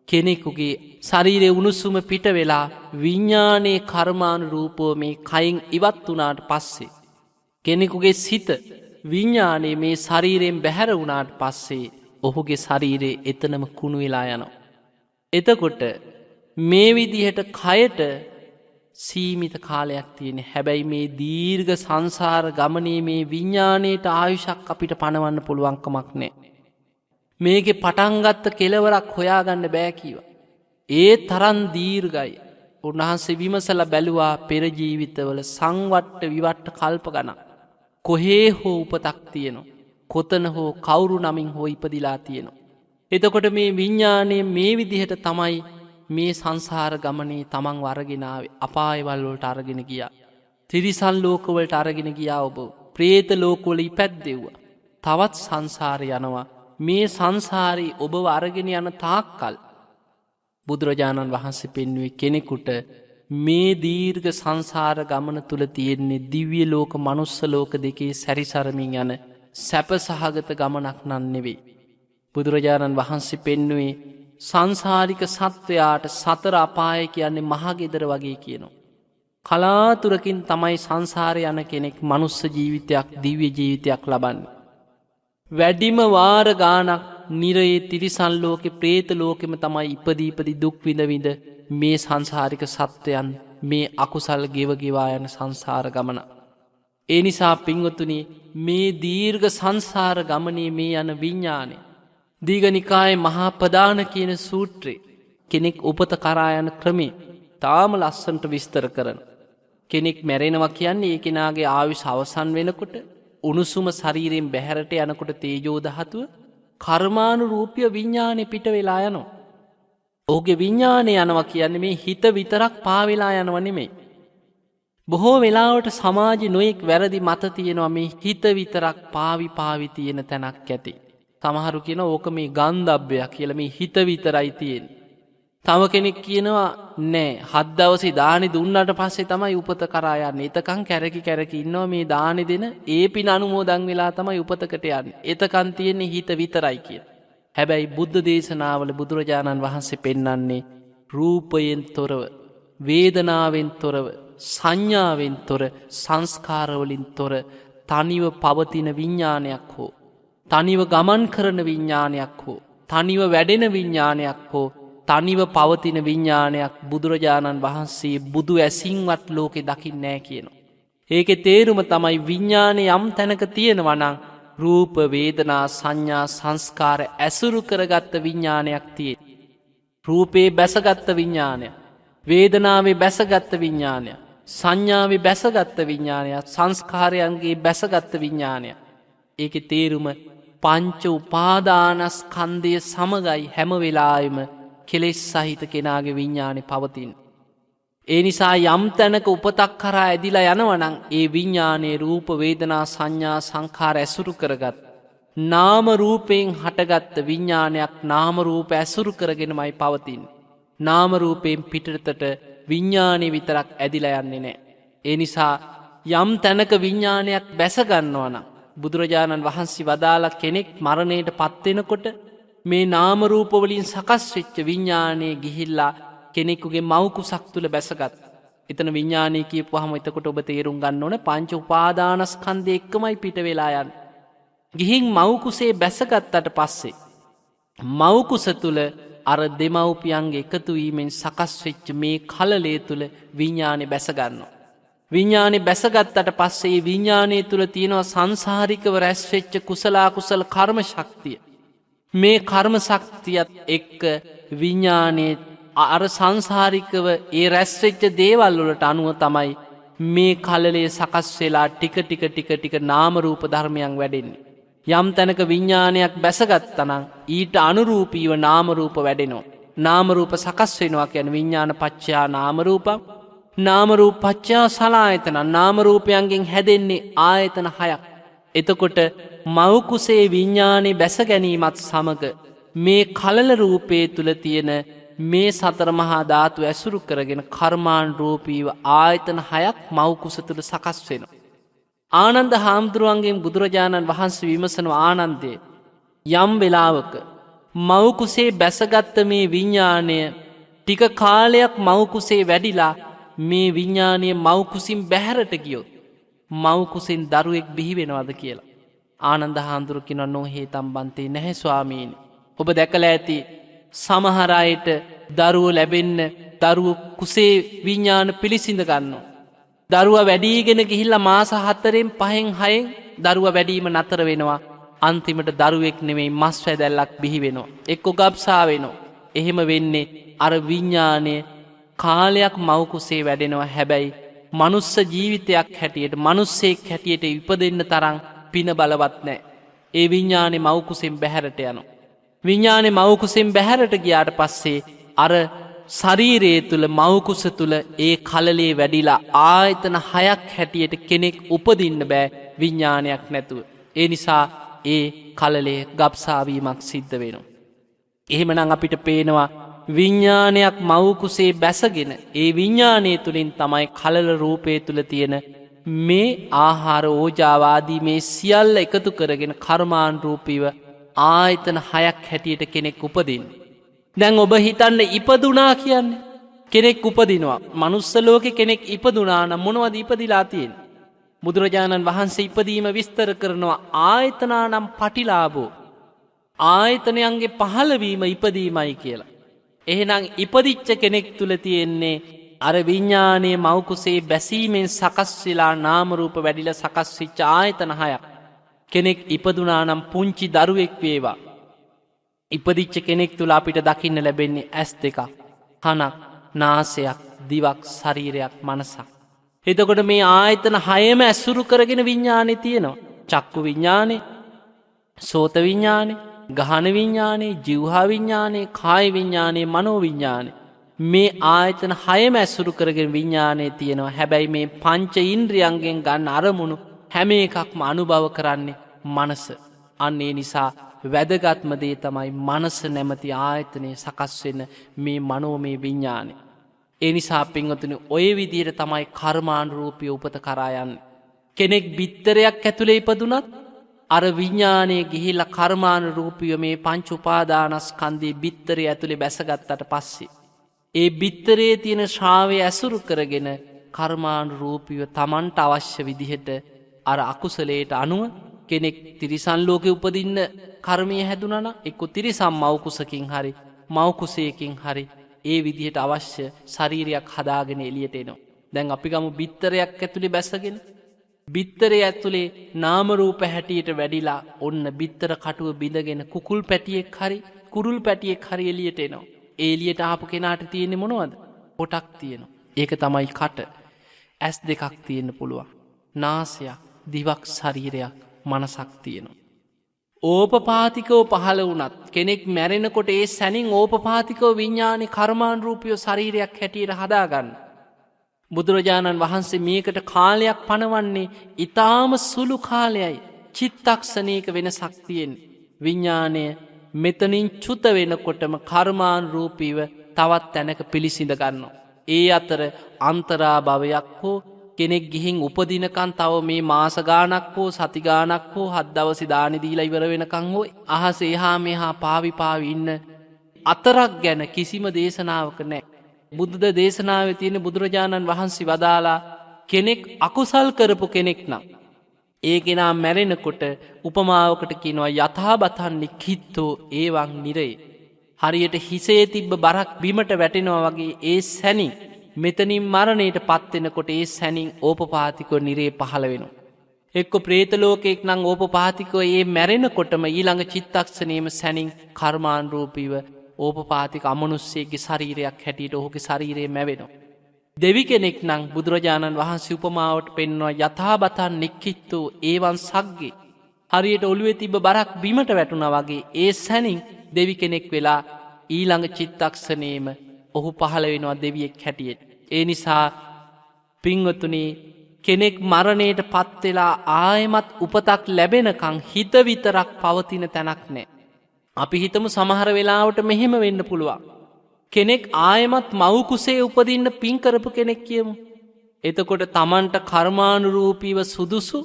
කෙනෙකුගේ ශරීරයේ උණුසුම පිට වෙලා විඥානයේ කර්මානුරූපව මේ කයින් ඉවත් වුණාට පස්සේ කෙනෙකුගේ සිත විඥානයේ මේ ශරීරයෙන් බැහැර වුණාට පස්සේ ඔහුගේ ශරීරයේ එතනම කුණු වෙලා යනවා. එතකොට මේ විදිහට කයට සීමිත කාලයක් තියෙන. හැබැයි මේ දීර්ඝ සංසාර ගමනේ මේ විඥාණයට ආයුෂක් අපිට පනවන්න පුළුවන් කමක් නැහැ. මේකේ පටන් ගත්ත කෙලවරක් හොයාගන්න බෑ කීවා. ඒ තරම් දීර්ඝයි. උන්වහන්සේ විමසලා බැලුවා පෙර ජීවිතවල සංවට්ට විවට්ට කල්ප ගණන්. කොහේ හෝ උපතක් තියෙනවා. කොතන හෝ කවුරු නමින් හෝ ඉපදිලා තියෙනවා. එතකොට මේ විඥාණය මේ විදිහට තමයි මේ සංසාර ගමනේ තමන් අරගෙන ආවේ. අපායවල වලට අරගෙන ගියා. තිරිසන් ලෝක වලට අරගෙන ගියා ඔබ. പ്രേත ලෝක වල ඉපැද්දෙව්වා. තවත් සංසාරේ යනවා. මේ සංසාරේ ඔබව අරගෙන යන තාක්කල් බුදුරජාණන් වහන්සේ පෙන්වුවේ කෙනෙකුට මේ දීර්ඝ සංසාර ගමන තුල තියෙන්නේ දිව්‍ය ලෝක මනුස්ස ලෝක දෙකේ සැරිසරමින් යන සැප සහගත ගමනක් නන් නෙවෙයි. බුදුරජාණන් වහන්සේ පෙන්වුවේ සංසාරික සත්වයාට සතර අපාය කියන්නේ මහගෙදර වගේ කියනවා. කලාතුරකින් තමයි සංසාරේ යන කෙනෙක් මනුස්ස ජීවිතයක් දිව්‍ය ජීවිතයක් ලබන්නේ. වැඩිම වාර ගානක් නිරයේ තිරිසන් ලෝකේ പ്രേත ලෝකෙම තමයි ඉපදී දුක් විඳ විඳ මේ සංසාරික සත්වයන් මේ අකුසල් ගෙව ගෙවා යන සංසාර ගමන. ඒ නිසා පින්වතුනි මේ දීර්ඝ සංසාර ගමනේ මේ යන විඥානය දීඝනිකායේ මහා ප්‍රදාන කියන සූත්‍රයේ කෙනෙක් උපත කරා යන ක්‍රමේ තාම ලස්සනට විස්තර කරන. කෙනෙක් මැරෙනවා කියන්නේ ඒ කෙනාගේ ආයුෂ අවසන් වෙනකොට උණුසුම ශරීරයෙන් බැහැරට යනකොට තේජෝ ධාතුව කර්මානුරූපී විඥානේ පිට වෙලා යනවා. ඔහුගේ විඥානේ යනවා කියන්නේ මේ හිත විතරක් පාවෙලා යනව නෙමෙයි. බොහෝ වෙලාවට සමාජේ නොඑක් වැරදි මත තියෙනවා මේ හිත විතරක් පාවි තියෙන තැනක් ඇති. සමහරු කියන ඕක මේ ගන්ධබ්බයක් කියලා මේ හිත විතරයි තියෙන්නේ. තව කෙනෙක් කියනවා නෑ 7 දවසේ දානි දුන්නාට පස්සේ තමයි උපත කරා යන්නේ. එතකන් කැරකි ඉන්නවා මේ දානි දෙන ඒ පින අනුමෝදන් වෙලා තමයි උපතකට යන්නේ. එතකන් තියෙන්නේ හිත විතරයි කියලා. හැබැයි බුද්ධ දේශනාවල බුදුරජාණන් වහන්සේ පෙන්වන්නේ රූපයෙන් තොරව, වේදනාවෙන් තොරව, සංඥාවෙන් තොර, සංස්කාරවලින් තොර තනිව පවතින විඥානයක් හෝ තනිව ගමන් කරන විඥානයක් හෝ තනිව වැඩෙන විඥානයක් හෝ තනිව පවතින විඥානයක් බුදුරජාණන් වහන්සේ බුදු ඇසින්වත් ලෝකේ දකින්නේ නැහැ කියනවා. ඒකේ තේරුම තමයි විඥානේ යම් තැනක තියෙනවා නම් රූප වේදනා සංඥා සංස්කාර ඇසුරු කරගත්ත විඤ්ඥානයක් තියේ. රූපයේ බැසගත්ත විඤ්ඥානය. වේදනාවේ බැසගත්ත විඤ්ඥානය. සංඥාවේ බැසගත්ත විඤ්ඥානයක් සංස්කාරයන්ගේ බැසගත්ත විඤ්ඥානය. ඒක තේරුම පංච උපාදානස්කන්දය සමගයි හැම වෙලායම කෙලෙස් සහිත කෙනාගේ විඤ්ඥානය පවතින්. ඒ නිසා යම් තැනක උපතක් කරා ඇදිලා යනවනං ඒ විඤ්ඥානයේ රූප වේදනා සංඥා සංකාර ඇසුරු කරගත්. නාම රූපයෙන් හටගත්ත විඤ්ඥානයක් නාමරූප ඇසුරු කරගෙනමයි පවතින්. නාමරූපයෙන් පිටතට විඤ්ඥානය විතරක් ඇදිලා යන්නේ නෑ. ඒ නිසා යම් තැනක විඤ්ඥානයක් බැසගන්නවන. බුදුරජාණන් වහන්සේ වදාලා කෙනෙක් මරණයට පත්වෙනකොට මේ නාමරූපවලින් සකස් වෙච්ච විඤ්ඥානය ගිහිල්ලා කෙනෙකුගේ මවකුසක් තුළ බැසගත්. එතන විඤ්ඥානය කියපු හම එතකොට ඔබ තේරුම් ගන්න ඕන පංච උපාදානස්කන්දය එක්කමයි පිට වෙලායන්. ගිහින් මවකුසේ බැසගත්තට පස්සේ. මවකුස තුළ අර දෙමව්පියන්ගේ එකතුවීමෙන් සකස් වෙච්ච මේ කලලේ තුළ විඤ්ඥානය බැසගන්න. විඤ්ඥානය බැසගත්තට පස්සේ විඤ්ඥානය තුළ තියෙනවා සංසාරිකව රැස්වෙච්ච කුසලාකුසල කර්ම ශක්තිය. මේ කර්ම ශක්තියත් එක්ක විඤ්ඥානයේ අර සංසාරිකව ඒ රැස්වෙච්ච දේවල්වලට අනුව තමයි මේ කලලේ සකස් වෙලා ටික ටික නාමරූප ධර්මයන් වැඩෙන්නේ. යම් තැනක විඤ්ඥානයක් බැසගත්තනං ඊට අනුරූපීව නාමරූප වැඩෙනවා. නාමරූප සකස් වෙනවා කියන විඤ්ඥාන පච්චයා නාමරූපම් නාමරූප පච්චා සලායතන නාමරූපයන්ගෙන් හැදෙන්නේ ආයතන හයක්. එතකොට මවකුසේ විඤ්ඥානය බැස ගැනීමත් සමඟ මේ කලල රූපය තුළ තියෙන මේ සතර මහා ධාතු ඇසුරු කරගෙන කර්මාන් රූපීව ආයතන හයක් මවකුස තුළ සකස් වෙන. ආනන්ද හාමුදුරුවන්ගේ බුදුරජාණන් වහන්සේ විමසනව ආනන්දය යම් වෙලාවක මවකුසේ බැසගත්ත මේ විඤ්ඥානය ටික කාලයක් මවකුසේ වැඩිලා මේ විඤ්ඥානය මවකුසින් බැහැරට ගියොත් මවකුසින් දරුවෙක් බිහි වෙනවද කියලා. ආනන්ද හාමුදුරුවකින නොහේ තම්බන්තේ නැහැ ස්වාමීනි. ඔබ දැකල ඇති සමහරයට දරුව ලැබෙන්න දරුව කුසේ විඤ්ඥාන පිළිසිඳ ගන්න. දරුව වැඩීගෙන ගිහිල්ල මාස 4න් 5න් 6න් දරුව වැඩීම නතර වෙනවා. අන්තිමට දරුවෙක් නෙමෙයි මස් වැදැල්ලක් බිහි වෙනවා. එක්කො ගබ්සා වෙනවා. එහෙම වෙන්නේ අර විඤ්ඥානය කාලයක් මවකුසේ වැඩෙනවා. හැබැයි මනුස්ස ජීවිතයක් හැටියට මනුස්සෙක් හැටියට ඉපදෙන්න තරම් පින බලවත් නෑ. ඒ විඤ්ඥානය මවකුසෙන් බැහැරට යනවා. විඤ්ඥානය මවකුසෙන් බැහැරට ගියාට පස්සේ අර ශරීරයේ තුළ මවකුස තුළ ඒ කලලේ වැඩිලා ආයතන හයක් හැටියට කෙනෙක් උපදින්න බෑ විඤ්ඥානයක් නැතුව. ඒ නිසා ඒ කලලේ ගබ්සාවීමක් සිද්ධ වෙනවා. එහෙමනම් අපිට පේනවා විඤ්ඥානයක් මවකුසේ බැසගෙන ඒ විඤ්ඥානය තුළින් තමයි කලල රූපය තුළ තියෙන මේ ආහාර ඕජාවාදී මේ සියල්ල එකතු කරගෙන කර්මාන් රූපීව ආයතන හයක් හැටියට කෙනෙක් උපදින්. දැන් ඔබ හිතන්න ඉපදුනා කියන්නේ කෙනෙක් උපදිනවා. මනුස්සලෝක කෙනෙක් ඉපදුනාන මොනවද ඉපදිලා තියෙන්. බුදුරජාණන් වහන්සේ ඉපදීම විස්තර කරනවා ආයතනානම් පටිලාබෝ. ආයතනයන්ගේ පහළවීම ඉපදීමයි කියලා. එහෙනම් ඉපදිච්ච කෙනෙක් තුළ තියෙන්නේ අර විඤ්ඥානයේ මවකුසේ බැසීමෙන් සකස් වෙලා නාමරූප වැඩිල සකස් විච්ච ආයතන හයක්. කෙනෙක් ඉපදුනානම් පුංචි දරුවෙක් වේවා. ඉපදිච්ච කෙනෙක් තුළ අපිට දකින්න ලැබෙන්නේ ඇස් දෙකක්, කනක්, නාසයක්, දිවක්, ශරීරයක්, මනසක්. එතකොට මේ ආයතන හයම ඇසුරු කරගෙන විඤ්ඥානය තියෙනවා. චක්කු විඤ්ඥානය, සෝත විඤ්ඥානය, ගහන විඤ්ඥානයේ, ජිව්හා විඤ්ඥානයේ, කාය විඤ්ඥානයේ, මනෝ විඤ්ඥානය. මේ ආයතන හයම ඇසුරු කරගෙන විඤ්ඥානය තියෙනවා. හැබැයි මේ පංච ඉන්ද්‍රියන්ගෙන් ගන්න අරමුණු හැම එකක්ම අනුභව කරන්නේ මනස. අන්නේ නිසා වැදගත්මදේ තමයි මනස නැමති ආයතනය සකස් වෙන මේ මනෝමය විඤ්ඥානය. ඒ නිසා පින්වතුනි ඔය විදියට තමයි කර්මානුරූපී උපත කරා යන්නේ. කෙනෙක් බිත්තරයක් ඇතුලේ ඉපදුනත් අර විඤ්ඥානය ගිහිල්ලා කර්මානුරූපීව මේ පංච උපාදානස්කන්ධයේ බිත්තරය ඇතුලේ බැසගත්තට පස්සේ ඒ බිත්තරේ තියෙන ශ්‍රාවය ඇසුරු කරගෙන කර්මානුරූපීව Tamanට අවශ්‍ය විදිහට අර අකුසලයට අනුව කෙනෙක් තිරිසන් ලෝකෙ උපදින්න කර්මය හැදුනන එක්ක තිරිසම් මවකුසකින් හරි මවකුසයකින් හරි ඒ විදිහට අවශ්‍ය ශරීරයක් හදාගෙන එළියට එනවා. දැන් අපි ගමු බිත්තරයක් ඇතුලේ බැසගෙන බිත්තරේ ඇතුලේ නාම රූප හැටියට වැඩිලා ඔන්න බිත්තර කටුව බිඳගෙන කුකුල් පැටියෙක් හරි කුරුල් පැටියෙක් හරි එළියට එනවා. ඒ එළියට ආපු කෙනාට තියෙන්නේ මොනවද? පොටක් තියෙනවා. ඒක තමයි කට. ඇස් දෙකක් තියෙන්න පුළුවන්. නාසයක්, දිවක්, ශරීරයක්, මනසක් තියෙනවා. ඕපපාතිකව පහළ වුණත් කෙනෙක් මැරෙනකොට ඒ සැනින් ඕපපාතිකව විඤ්ඤාණේ කර්මානුරූපීව ශරීරයක් හැටියට හදාගන්න. බුදුරජාණන් වහන්සේ මේකට කාලයක් පනවන්නේ ඊටාම සුළු කාලයයි. චිත්තක්ෂණයක වෙනසක් තියෙන්නේ. විඤ්ඤාණය මෙතනින් චුත වෙනකොටම කර්මානුරූපීව තවත් තැනක පිළිසිඳ ගන්නවා. ඒ අතර අන්තරා භවයක් හෝ කෙනෙක් ගිහින් උපදිනකන් තව මේ මාස ගාණක් හෝ සති ගාණක් හෝ 7 දවස් දානි දීලා ඉවර වෙනකන් හෝ අහස එහා මෙහා පාවි ඉන්න අතරක් ගැන කිසිම දේශනාවක නැහැ. බුද්ධ දේශනාවේ තියෙන බුදුරජාණන් වහන්සේ වදාලා කෙනෙක් අකුසල් කරපු කෙනෙක් නම් ඒ කෙනා මැරෙනකොට උපමාවකට කියනවා යථාබතන් නික්ඛිත්තෝ ඒවං නිරේ. හරියට හිසේ තිබ්බ බරක් බිමට වැටෙනවා වගේ ඒ සැනින් මෙතනින් මරණයට පත්වෙනකොට ඒ සැනින් ඕපපාතිකව නිරේ පහළ වෙනවා. එක්ක ප්‍රේත ලෝකයක් නම් ඕපපාතිකව ඒ මැරෙනකොටම ඊළඟ චිත්තක්ෂණයේම සැනින් කර්මානුරූපීව ඕපපාතික අමනුස්සයෙක්ගේ ශරීරයක් හැටියට ඔහුගේ ශරීරය මැවෙනවා. දෙවි කෙනෙක් නම් බුදුරජාණන් වහන්සේ උපමාවට පෙන්වනවා යථාබතන් නික්ඛිත්තෝ ඒවං සග්ගේ. හරියට ඔළුවේ තිබ්බ බරක් බිමට වැටුණා වගේ ඒ සැනින් දෙවි කෙනෙක් වෙලා ඊළඟ චිත්තක්ෂණයේම ඔහු පහළ වෙනවා දෙවියෙක් හැටියට. ඒ නිසා පින්වතුනි කෙනෙක් මරණයට පත් වෙලා ආයෙමත් උපතක් ලැබෙනකන් හිත විතරක් පවතින තැනක් නැහැ. අපි හිතමු සමහර වෙලාවට මෙහෙම වෙන්න පුළුවන්. කෙනෙක් ආයෙමත් මව් කුසේ උපදින්න පින් කරපු කෙනෙක් කියමු. එතකොට තමන්ට කර්මානුරූපීව සුදුසු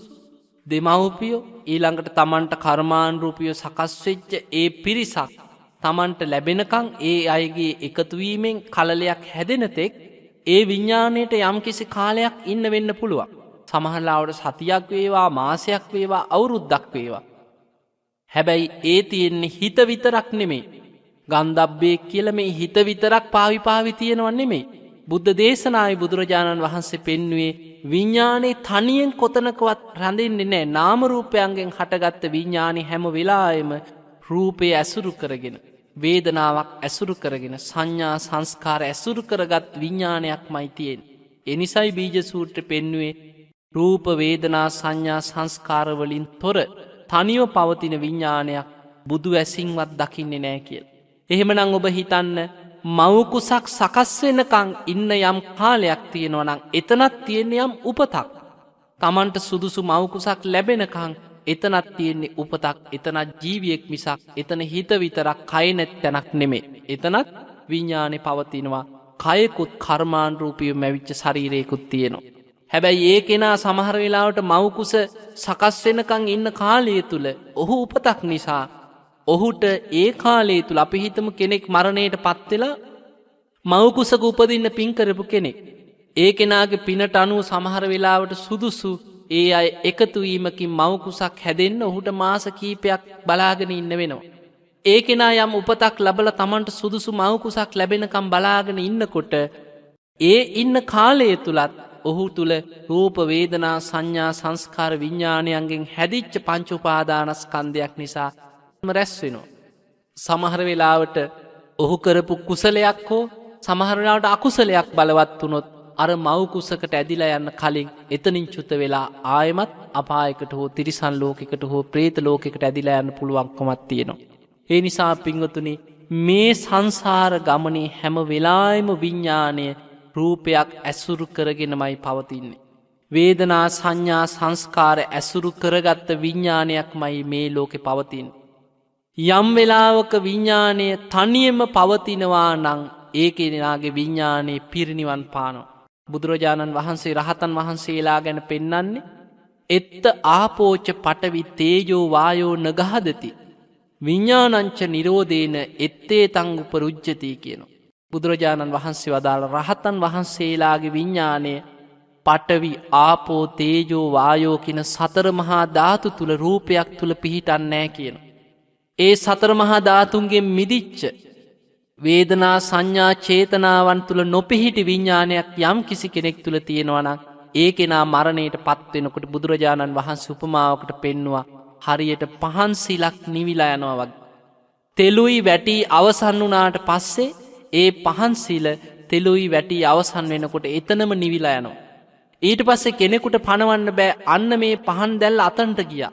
දෙමව්පියෝ ඊළඟට තමන්ට කර්මානුරූපීව සකස් වෙච්ච ඒ පිරිසක් තමන්ට ලැබෙනකන් ඒ අයගේ එකතු වීමෙන් කලලයක් හැදෙන තෙක් ඒ විඤ්ඤාණයට යම්කිසි කාලයක් ඉන්න වෙන්න පුළුවන්. සමහරවිට සතියක් වේවා මාසයක් වේවා අවුරුද්දක් වේවා. හැබැයි ඒ තියෙන්නේ හිත විතරක් නෙමෙයි. ගන්ධබ්බේ කියලා මේ හිත විතරක් පාවි තියෙනව නෙමෙයි. බුද්ධ දේශනාවේ බුදුරජාණන් වහන්සේ පෙන්වුවේ විඤ්ඤාණේ තනියෙන් කොතනකවත් රැඳෙන්නේ නැහැ. නාම රූපයන්ගෙන් හටගත්ත විඤ්ඤාණේ හැම වෙලාවෙම රූපේ ඇසුරු කරගෙන වේදනාවක් ඇසුරු කරගෙන සංඥා සංස්කාර ඇසුරු කරගත් විඤ්ඤාණයක්මයි තියෙන්නේ. ඒ නිසයි බීජ සූත්‍රෙ පෙන්වුවේ රූප වේදනා සංඥා සංස්කාර වලින් තොර තනිව පවතින විඤ්ඤාණයක් බුදු ඇසින්වත් දකින්නේ නැහැ කියලා. එහෙමනම් ඔබ හිතන්න මව් කුසක් සකස් වෙනකන් ඉන්න යම් කාලයක් තියෙනවා නම් එතනක් තියෙන යම් උපතක්. Tamanට සුදුසු මව් කුසක් ලැබෙනකන් එතනක් තියෙන්නේ උපතක්. එතනක් ජීවියෙක් මිසක් එතන හිත විතරක් කය නැත්තනක් නෙමෙයි. එතනත් විඤ්ඤාණය පවතිනවා. කයකුත් කර්මානුරූපීව මැවිච්ච ශරීරයකුත් තියෙනවා. හැබැයි ඒ කෙනා සමහර වෙලාවට මව් කුස සකස් වෙනකන් ඉන්න කාලය තුල ඔහු උපතක් නිසා ඔහුට ඒ කාලය තුල අපි හිතමු කෙනෙක් මරණයට පත් වෙලා මව් කුසක උපදින්න පින් කරපු කෙනෙක්. ඒ කෙනාගේ පිනට අනුව සමහර වෙලාවට සුදුසු ඒ අය එකතු වීමකින් මව් කුසක් හැදෙන්න ඔහුට මාස කීපයක් බලාගෙන ඉන්න වෙනවා. ඒ කෙනා යම් උපතක් ලැබලා Tamanට සුදුසු මව් කුසක් ලැබෙනකම් බලාගෙන ඉන්නකොට ඒ ඉන්න කාලය තුලත් ඔහු තුල රූප වේදනා සංඥා සංස්කාර විඤ්ඤාණයන්ගෙන් හැදිච්ච පංච උපාදානස්කන්ධයක් නිසා රැස් වෙනවා. සමහර වෙලාවට ඔහු කරපු කුසලයක් හෝ සමහර වෙලාවට අකුසලයක් බලවත් වුණොත් අර මව් කුසකට ඇදිලා යන්න කලින් එතනින් චුත වෙලා ආයෙමත් අපායකට හෝ තිරිසන් ලෝකයකට හෝ പ്രേත ලෝකයකට ඇදිලා යන්න පුළුවන්කමක් තියෙනවා. ඒ නිසා පින්වතුනි මේ සංසාර ගමනේ හැම වෙලාවෙම විඤ්ඤාණය රූපයක් ඇසුරු කරගෙනමයි පවතින්නේ. වේදනා සංඥා සංස්කාර ඇසුරු කරගත්ත විඤ්ඤාණයක්මයි මේ ලෝකේ පවතින්නේ. යම් වෙලාවක විඤ්ඤාණය තනියම පවතිනවා නම් ඒ කෙනාගේ විඤ්ඤාණය පිරිනිවන් පානවා. බුදුරජාණන් වහන්සේ රහතන් වහන්සේලා ගැන පෙන්වන්නේ එත්ත ආපෝච පඨවි තේජෝ වායෝ නගහදති විඤ්ඤාණංච නිරෝධේන එත්තේ තං උපරුජ්ජති කියනවා. බුදුරජාණන් වහන්සේ වදාළ රහතන් වහන්සේලාගේ විඤ්ඤාණය පඨවි ආපෝ තේජෝ වායෝ කියන සතර මහා ධාතු තුල රූපයක් තුල පිහිටන්නේ නැහැ කියනවා. ඒ සතර මහා ධාතුන්ගෙන් මිදිච්ච වේදනා සංඥා චේතනාවන් තුල නොපිහිටි විඤ්ඤාණයක් යම් කිසි කෙනෙක් තුල තියෙනවා නම් ඒ කෙනා මරණයට පත්වෙනකොට බුදුරජාණන් වහන්සේ උපමාවකට පෙන්නවා හරියට පහන්සිලක් නිවිලා යනවා වගේ. තෙලුයි වැටි අවසන් වනාට පස්සේ ඒ පහන්සිල තෙලුයි වැටි අවසන් වෙනකොට එතනම නිවිලා යනවා. ඊට පස්සේ කෙනෙකුට පණවන්න බෑ අන්න මේ පහන් දැල්ල අතන්ට ගිය.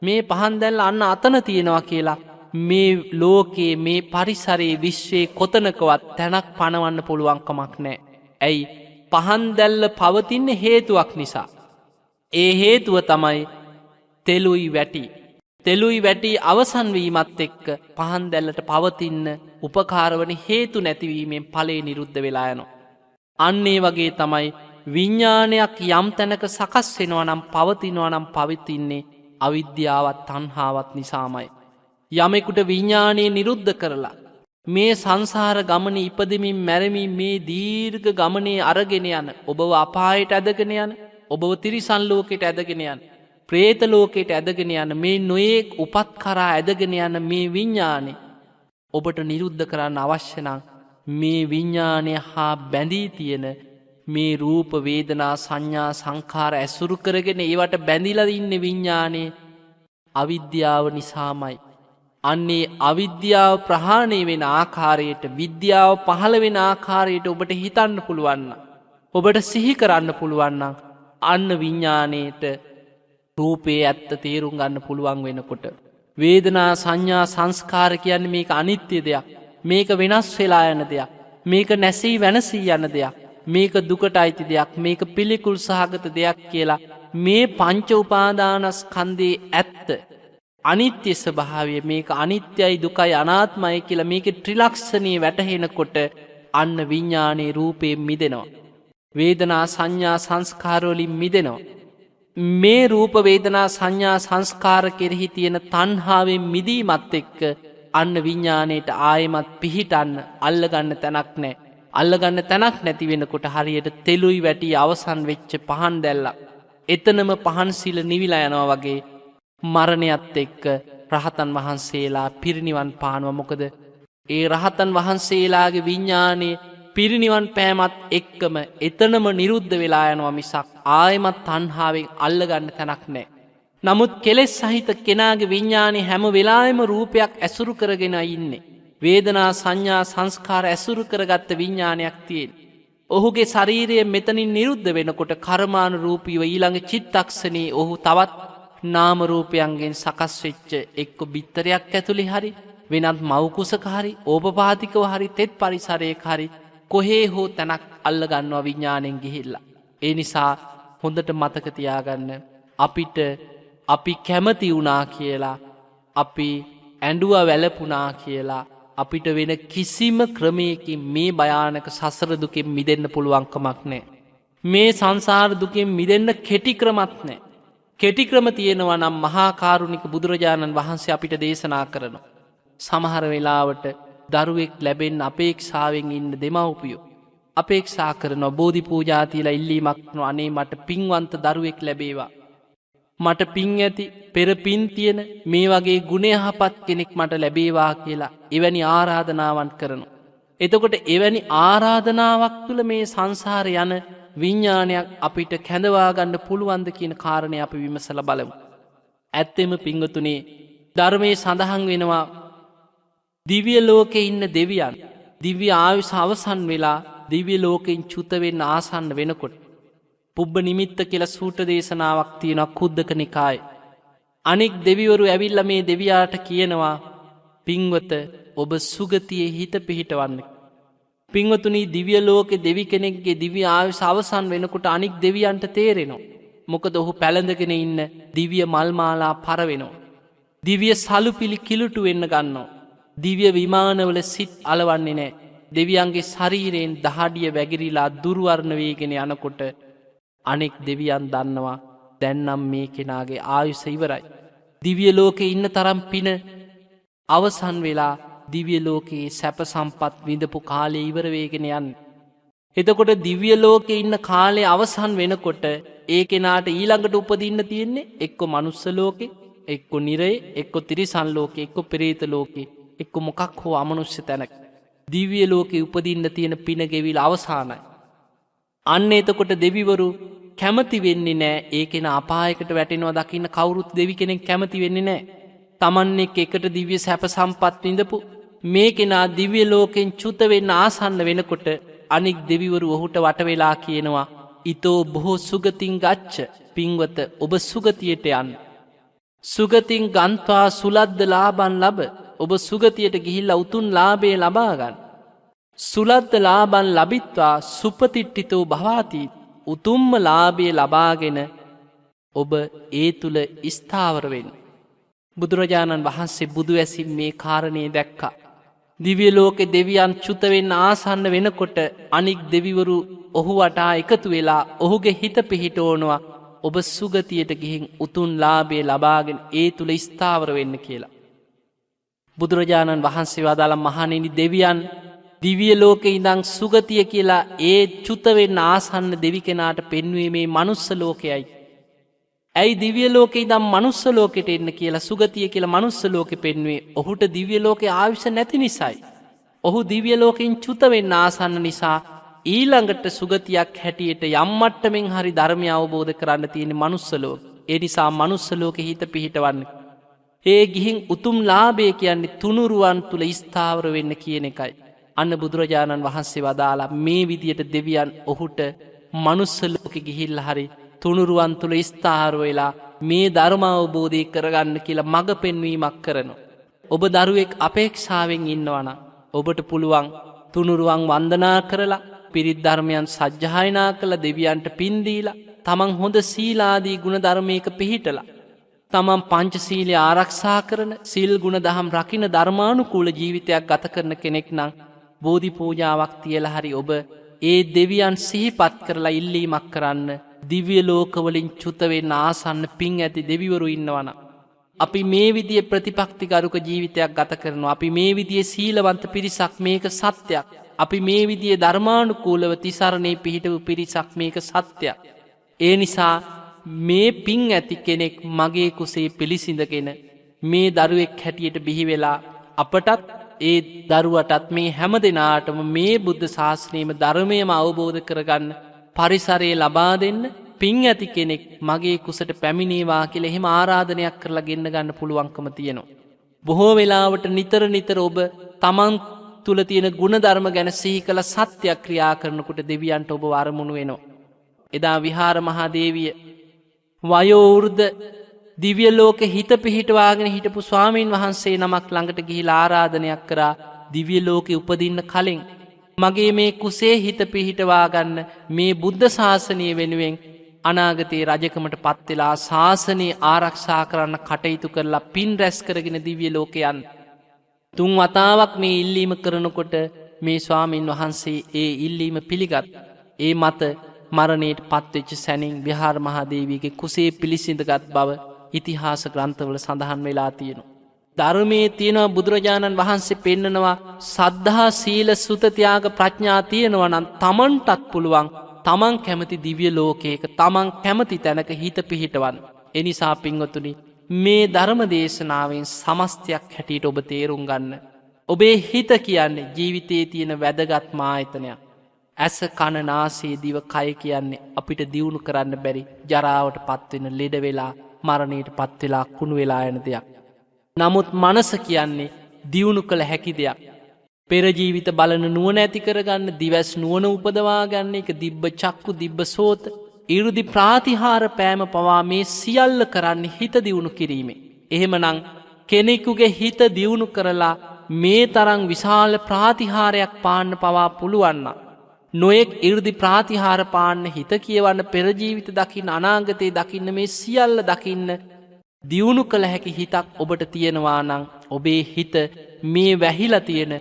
මේ පහන් දැල්ල අන්න අතන තියෙනවා කියලා මේ ලෝකයේ මේ පරිසරයේ විශ්වයේ කොතනකවත් තැනක් පණවන්න පුළුවන්කමක් නෑ. ඇයි පහන් දැල්ල පවතින්න හේතුවක් නිසා. ඒ හේතුව තමයි තෙලුයි වැටි. තෙලුයි වැටි අවසන්වීමත් එක්ක පහන් දැල්ලට පවතින්න උපකාරවන හේතු නැතිවීමෙන් ඵලය නිරුද්ධ වෙලා යනවා. අන්නේ වගේ තමයි විඤ්ඥානයක් යම් තැනක සකස් වෙනවා නම් පවතිනවා නම් පවතින්නේ අවිද්‍යාවත් තණ්හාවත් නිසාමයි. යමෙකුට විඤ්ඥානය නිරුද්ධ කරලා මේ සංසාර ගමන ඉපදමින් මැරමින් මේ දීර්ඝ ගමනේ අරගෙන යන ඔබව අපායට ඇදගෙන යන ඔබව තිරිසන්ලෝකෙට ඇදගෙන යන ප්‍රේතලෝකෙට ඇදගෙන යන මේ නොයෙක් උපත් කරා ඇදගෙන යන මේ විඤ්ඥානය ඔබට නිරුද්ධ කරන්න අවශ්‍යනං මේ විඤ්ඥානය හා බැඳී තියෙන මේ රූප වේදනා සංඥා සංකාර ඇසුරු කරගෙන ඒවට බැඳිලා ඉන්න විඤ්ඥානයේ අවිද්‍යාව නිසාමයි. අන්නේ අවිද්‍යාව ප්‍රහාණය වෙන ආකාරයට විද්‍යාව පහළ වෙන ආකාරයට ඔබට හිතන්න පුළුවන්න. ඔබට සිහි කරන්න පුළුවන්න අන්න විඤ්ඥානයට රූපයේ ඇත්ත තේරුම් ගන්න පුළුවන් වෙනකොට. වේදනා සංඥා සංස්කාර කියන්නේ මේක අනිත්‍ය දෙයක්. මේක වෙනස් වෙලා යන දෙයක්. මේක නැසී වෙනසී යන දෙයක්. මේක දුකට අයිති දෙයක්. මේක පිළිකුල් සහගත දෙයක් කියලා මේ පංච උපාදානස්කන්ධයේ ඇත්ත අනිත්‍ය ස්වභාවය මේක අනිත්‍යයි දුකයි අනාත්මයි කියලා මේක ත්‍රිලක්ෂණයේ වැටහෙනකොට අන්න විඤ්ඥානයේ රූපයෙන් මිදෙනවා. වේදනා සංඥා සංස්කාරවලින් මිදෙනවා. මේ රූප වේදනා සංඥා සංස්කාර කෙරෙහි තියෙන තණ්හාවෙන් මිදීමත් එක්ක අන්න විඤ්ඥානයට ආයමත් පිහිටන්න අල්ලගන්න තැනක් නෑ. අල්ලගන්න තැනක් නැති වෙනකොට හරියට තෙලුයි වැටි අවසන් වෙච්ච පහන් දැල්ලක්. එතනම පහන්සිල නිවිලා යනවා වගේ මරණයත් එක්ක රහතන් වහන්සේලා පිරිනිවන් පානුව මොකද ඒ රහතන් වහන්සේලාගේ විඤ්ඥානයේ පිරිනිවන් පෑමත් එක්කම එතනම නිරුද්ධ වෙලා යනවා මිසක් ආයමත් තණ්හාවෙන් අල්ලගන්න තැනක් නෑ. නමුත් කෙලෙස් සහිත කෙනාගේ විඤ්ඥානය හැම වෙලායම රූපයක් ඇසුරු කරගෙන ඉන්නේ. වේදනා සංඥා සංස්කාර ඇසුරු කරගත්ත විඤ්ඥානයක් තියෙන්. ඔහුගේ ශරීරය මෙතනින් නිරුද්ධ වෙනකොට කර්මාණු රූපීව ඊළඟ චිත්තක්ෂණයේ ඔහු තවත් නාමරූපයන්ගෙන් සකස් වෙච්ච එක්ක බිත්තරයක් ඇතුළි හරි වෙනත් මවකුසක හරි ඕපපාතිකව හරි තෙත් පරිසරයක හරි කොහේ හෝ තැනක් අල්ලගන්නවා විඤ්ඥාණයෙන් ගිහිල්ලා. ඒ නිසා හොඳට මතකතියාගන්න අපිට අපි කැමති වුණා කියලා අපි ඇඩුව වැලපුනා කියලා අපිට වෙන කිසිම ක්‍රමයකින් මේ භයානක සසර දුකෙන් මිදෙන්න පුළුවන්කමක් නෑ. මේ සංසාර දුකෙන් මිදෙන්න කෙටි ක්‍රමත් නෑ. කෙටික්‍රම තියෙනවා නම් මහාකාරුණික බුදුරජාණන් වහන්සේ අපිට දේශනා කරනවා. සමහර වෙලාවට දරුවෙක් ලැබෙන් අපේක්ෂාවෙන් ඉන්න දෙමව්පියෝ. අපේක්ෂා කරන බෝධි පූජාතිීලා ඉල්ලීමක් නො අනේ මට පින්වන්ත දරුවෙක් ලැබේවා. මට පින් ඇති පෙර පින් තියෙන මේ වගේ ගුණයහපත් කෙනෙක් මට ලැබේවා කියලා එවැනි ආරාධනාවන් කරනවා. එතකොට එවැනි ආරාධනාවක් තුළ මේ සංසාර යන විඤ්ඥානයක් අපිට කැඳවාගන්න පුළුවන්ද කියන කාරණය අපි විමසල බලමු. ඇත්තෙම පිංගතුනේ ධර්මයේ සඳහන් වෙනවා දිව්‍ය ලෝකෙ ඉන්න දෙවියන් දිව්‍ය ආයුෂ අවසන් වෙලා දිව්‍ය ලෝකෙන් චුතවෙන්න ආසන්න වෙනකොට පුබ්බ නිමිත්ත කියලා සූට දේශනාවක් තියෙනවා කුද්දක නිකායේ. අනෙක් දෙවිවරු ඇවිල්ලා මේ දෙවියාට කියනවා පින්වත ඔබ සුගතියේ හිත පිහිටවන්න. පින්වතුනි දිව්‍ය ලෝකෙ දෙවි කෙනෙක්ගේ දිව්‍ය ආයුෂ අවසන් වෙනකොට අනික් දෙවියන්ට තේරෙනවා. මොකද ඔහු පැළඳගෙන ඉන්න දිව්‍ය මල්මාලා පරවෙනවා. දිව්‍ය සලුපිලි කිලුටු වෙන්න ගන්නවා. දිව්‍ය විමානවල සිත් අලවන්නේ නෑ. දෙවියන්ගේ ශරීරයෙන් දහඩිය වැගිරිලා දුර්වර්ණ වේගෙන යනකොට අනෙක් දෙවියන් දන්නවා දැන්නම් මේ කෙනාගේ ආයුෂ ඉවරයි. දිව්‍ය ලෝකෙ ඉන්න තරම් පින අවසන් වෙලා දිව්‍ය ලෝකයේ සැප සම්පත් විඳපු කාලය ඉවර වේගෙන යන්න. එතකොට දිව්‍ය ලෝකෙ ඉන්න කාලේ අවසන් වෙනකොට ඒ කෙනාට ඊළඟට උපදින්න තියෙන්නේ එක්ක මනුස්ස ලෝකෙ, එක්ක නිරේ, එක්ක තිරිසන් ලෝකෙ, එක්ක පෙරේත ලෝකෙ, එක්ක මොකක් හෝ අමනුෂ්‍ය තැනක. දිව්‍ය ලෝකෙ උපදින්න තියෙන පින ගෙවිලා අවසానයි. අන්න එතකොට දෙවිවරු කැමති වෙන්නේ නෑ ඒ කෙන අපායකට වැටෙනවා දකින්න කවුරුත් දෙවි කෙනෙක් කැමති වෙන්නේ නෑ. තමන් එක්ක එකට දිව්‍ය සැප සම්පත් විඳපු මේ කෙනා දිව්‍ය ලෝකෙන් චුත වෙන්න ආසන්න වෙනකොට අනික් දෙවිවරු ඔහුට වට වෙලා කියනවා ඊතෝ බොහෝ සුගතින් ගච්ඡ පින්වත ඔබ සුගතියට යන්න. සුගතින් ගන්වා සුලද්ද ලාභන් ලබ ඔබ සුගතියට ගිහිල්ලා උතුම් ලාභය ලබා ගන්න. සුලද්ද ලාභන් ලබිත්වා සුපතිට්ඨිතෝ භවාති උතුම්ම ලාභය ලබාගෙන ඔබ ඒ තුල ස්ථාවර වෙන්න. බුදුරජාණන් වහන්සේ බුදු ඇසින් මේ කාරණේ දැක්කා. දිව්‍ය ලෝකේ දෙවියන් චුත වෙන්න ආසන්න වෙනකොට අනික් දෙවිවරු ඔහු වටා එකතු වෙලා ඔහුගේ හිත පිහිටවනවා ඔබ සුගතියට ගිහින් උතුම් ලාභය ලබාගෙන ඒ තුල ස්ථාවර වෙන්න කියලා. බුදුරජාණන් වහන්සේ වදාළ මහණෙනි දෙවියන් දිව්‍ය ලෝකේ ඉඳන් සුගතිය කියලා ඒ චුත වෙන්න ආසන්න දෙවි කෙනාට පෙන්වුවේ මේ මනුස්ස ලෝකයයි. ඇයි දිව්‍ය ලෝකේ ඉඳන් මනුස්ස ලෝකෙට එන්න කියලා සුගතිය කියලා මනුස්ස ලෝකෙ පෙන්වුවේ? ඔහුට දිව්‍ය ලෝකේ ආයුෂ නැති නිසායි. ඔහු දිව්‍ය ලෝකෙන් චුත වෙන්න ආසන්න නිසා ඊළඟට සුගතියක් හැටියට යම් මට්ටමින් හරි ධර්මය අවබෝධ කරන්න තියෙන මනුස්ස ලෝකෙ. ඒ නිසා මනුස්ස ලෝකෙ හිත පිහිටවන්න. ඒ ගිහින් උතුම් ලාභය කියන්නේ තුනුරුවන් තුල ස්ථාවර වෙන්න කියන එකයි. අන්න බුදුරජාණන් වහන්සේ වදාලා මේ විදියට දෙවියන් ඔහුට මනුස්ස ලෝකෙ ගිහිල්ලා හරි තුනුරුවන් තුල ස්ථාවර වෙලා මේ ධර්ම අවබෝධය කරගන්න කියලා මඟ පෙන්වීමක් කරනවා. ඔබ දරුවෙක් අපේක්ෂාවෙන් ඉන්නවා නම් ඔබට පුළුවන් තුනුරුවන් වන්දනා කරලා පිරිත් ධර්මයන් සජ්ජායනා කළ දෙවියන්ට පින් දීලා තමන් හොඳ සීලාදී ගුණ ධර්මයක පිහිටලා තමන් පංචශීලය ආරක්ෂා කරන සීල් ගුණ දහම් රකින්න ධර්මානුකූල ජීවිතයක් ගත කරන කෙනෙක් නම් බෝධි පූජාවක් තියලා හරි ඔබ ඒ දෙවියන් සිහිපත් කරලා ඉල්ලීමක් කරන්න. දිව්‍ය ලෝකවලින් චුත වෙන්න ආසන්න පින් ඇති දෙවිවරු ඉන්නවනම් අපි මේ විදිහේ ප්‍රතිපක්තිගරුක ජීවිතයක් ගත කරනවා. අපි මේ විදිහේ සීලවන්ත පිරිසක් මේක සත්‍යයක්. අපි මේ විදිහේ ධර්මානුකූලව තිසරණේ පිහිටවු පිරිසක් මේක සත්‍යයක්. ඒ නිසා මේ පින් ඇති කෙනෙක් මගේ කුසේ පිළිසිඳගෙන මේ දරුවෙක් හැටියට බිහි වෙලා අපටත් ඒ දරුවටත් මේ හැම දෙනාටම මේ බුද්ධ ශාසනයේම ධර්මයම අවබෝධ කරගන්න පරිසරය ලබා දෙන්න පින් ඇති කෙනෙක් මගේ කුසට පැමිණේවා කියලා එහෙම ආරාධනයක් කරලා ගෙන්න ගන්න පුළුවන්කම තියෙනවා. බොහෝ වෙලාවට නිතර නිතර ඔබ තමන් තුල තියෙන ගුණධර්ම ගැන සිහි කළ සත්‍ය ක්‍රියා කරනකොට දෙවියන්ට ඔබ වරමුණු වෙනවා. එදා විහාර මහා දේවිය වයෝ වෘද්ධ දිව්‍ය ලෝකෙ හිත පිහිටවාගෙන හිටපු ස්වාමීන් වහන්සේ නමක් ළඟට ගිහිලා ආරාධනයක් කරා දිව්‍ය ලෝකෙ උපදින්න කලින් මගේ මේ කුසේ හිත පිහිටවා ගන්න මේ බුද්ධ ශාසනය වෙනුවෙන් අනාගතයේ රජකමට පත් වෙලා ශාසනය ආරක්ෂා කරන්න කටයුතු කරලා පින් රැස් කරගෙන දිව්‍ය ලෝකේ යන්න. තුන් වතාවක් මේ ඉල්ලීම කරනකොට මේ ස්වාමීන් වහන්සේ ඒ ඉල්ලීම පිළිගත්. ඒ මත මරණයට පත්වෙච්ච සැනින් විහාර මහා දේවියගේ කුසේ පිළිසිඳගත් බව ඉතිහාස ග්‍රන්ථවල සඳහන් වෙලා තියෙනවා. ධර්මයේ තියෙනවා බුදුරජාණන් වහන්සේ පෙන්නනවා සද්ධා සීල සුත ත්‍යාග ප්‍රඥා තියෙනවා නම් තමන්ටත් පුළුවන් තමන් කැමති දිව්‍ය ලෝකයක තමන් කැමති තැනක හිත පිහිටවන්න. එනිසා පින්වතුනි මේ ධර්ම දේශනාවෙන් සමස්තයක් හැටියට ඔබ තේරුම් ගන්න. ඔබේ හිත කියන්නේ ජීවිතයේ තියෙන වැදගත්ම ආයතනයක්. ඇස කන නාසය දිව කය කියන්නේ අපිට දියුණු කරන්න බැරි ජරාවට පත්වෙන ලෙඩ වෙලා මරණයට පත් වෙලා කුණු වෙලා යන දෙයක්. නමුත් මනස කියන්නේ දියුණු කළ හැකි දෙයක්. පෙර ජීවිත බලන නුවණ ඇති කරගන්න දිවස් නුවණ උපදවා ගන්න එක දිබ්බ චක්කු දිබ්බ සෝත 이르දි ප්‍රාතිහාර පෑම පවා මේ සියල්ල කරන්නේ හිත දියුණු කිරීමෙන්. එහෙමනම් කෙනෙකුගේ හිත දියුණු කරලා මේ තරම් විශාල ප්‍රාතිහාරයක් පාන්න පවා පුළුවන් නම් නොයෙක් 이르දි ප්‍රාතිහාර පාන්න හිත කියවන්න පෙර ජීවිත දකින්න අනාගතේ දකින්න මේ සියල්ල දකින්න දියුණු කළ හැකි හිතක් ඔබට තියෙනවා නම් ඔබේ හිත මේ වැහිලා තියෙන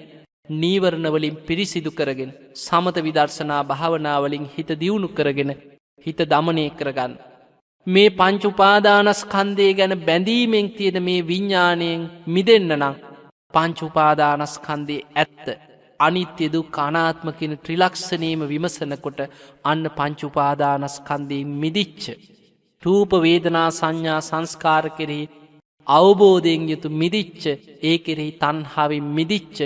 නීවරණ වලින් පිරිසිදු කරගෙන සමත විදර්ශනා භාවනා වලින් හිත දියුණු කරගෙන හිත දමනය කරගන්න. මේ පංච උපාදානස්කන්ධය ගැන බැඳීමෙන් තියෙන මේ විඥාණයෙන් මිදෙන්න නම් පංච උපාදානස්කන්ධයේ ඇත්ත අනිත්‍ය දුක්ඛ අනාත්ම කියන ත්‍රිලක්ෂණයම විමසනකොට අන්න පංච උපාදානස්කන්ධයෙන් මිදිච්ච රූප වේදනා සංඥා සංස්කාර කෙරෙහි අවබෝධයෙන් යුතු මිදිච්ච ඒ කෙරෙහි තණ්හාවෙන් මිදිච්ච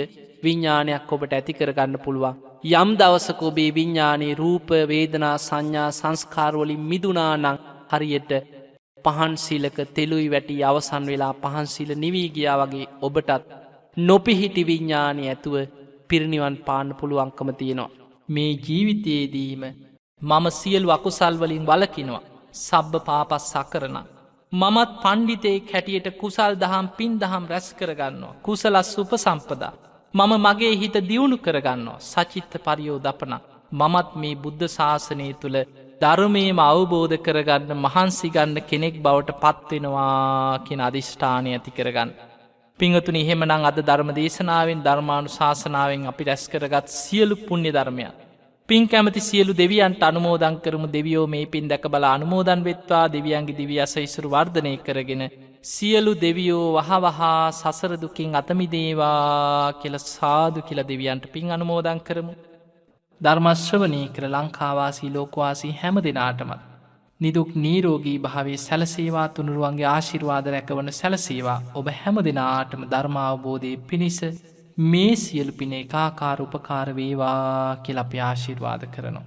විඥානයක් ඔබට ඇති කරගන්න පුළුවන්. යම් දවසක ඔබේ විඤ්ඥානයේ රූප වේදනා සංඥා සංස්කාරවලින් මිදුනා නං හරියට පහන්සිලක තෙලුයි වැටි අවසන් වෙලා පහන්සිල නිවීගියා වගේ ඔබටත් නොපිහිටි විඤ්ඥානය ඇතුව පිරිනිවන් පාන්න පුළුවන්කම තියෙනවා. මේ ජීවිතයේදීම මම සියලු අකුසල්වලින් වලකිනවා. සබ්බ පාපස් සකරන. මමත් පණ්ඩිතයෙක් හැටියට කුසල් දහම් පින් දහම් රැස් කරගන්නවා. කුසලස් උපසම්පදා. මම මගේ හිත දියුණු කරගන්නවා. සචිත්ත පරියෝ දපන. මමත් මේ බුද්ධ ශාසනය තුළ ධර්මයම අවබෝධ කරගන්න මහන්සිගන්න කෙනෙක් බවට පත්වෙනවා කියෙන අධිෂ්ඨානය ඇති කරගන්න. පිංහතුන එහෙමනං අද ධර්ම දේශනාවෙන් ධර්මාණු ශාසනාවෙන් අපි රැස් කරගත් සියලු පුුණ්‍ය ධර්මයන්. පින් කැමති සියලු දෙවියන්ට අනුමෝදන් කරමු. දෙවියෝ මේ පින් දැක බල අනුමෝදන් වෙත්වා. දෙවියන්ගේ දිවි අස ඉසුරු වර්ධනය කරගෙන සියලු දෙවියෝ වහවහා සසරදුකින් අතමිදේවා කියල සාදු කියල දෙවියන්ට පින් අනුමෝදන් කරමු. ධර්මශ්‍රවනය කර ලංකාවාසී ලෝකවාසී හැම දෙනාටමත් නිදුක් නීරෝගී භාවේ සැලසේවා තුනුරුවන්ගේ ආශිර්වාද රැකවන සැලසේවා. ඔබ හැම දෙනාටම ධර්මාවබෝධය පිණිස මේ සියලු පින ඒකාකාර උපකාර වේවා කියලා අපි ආශිර්වාද කරනවා.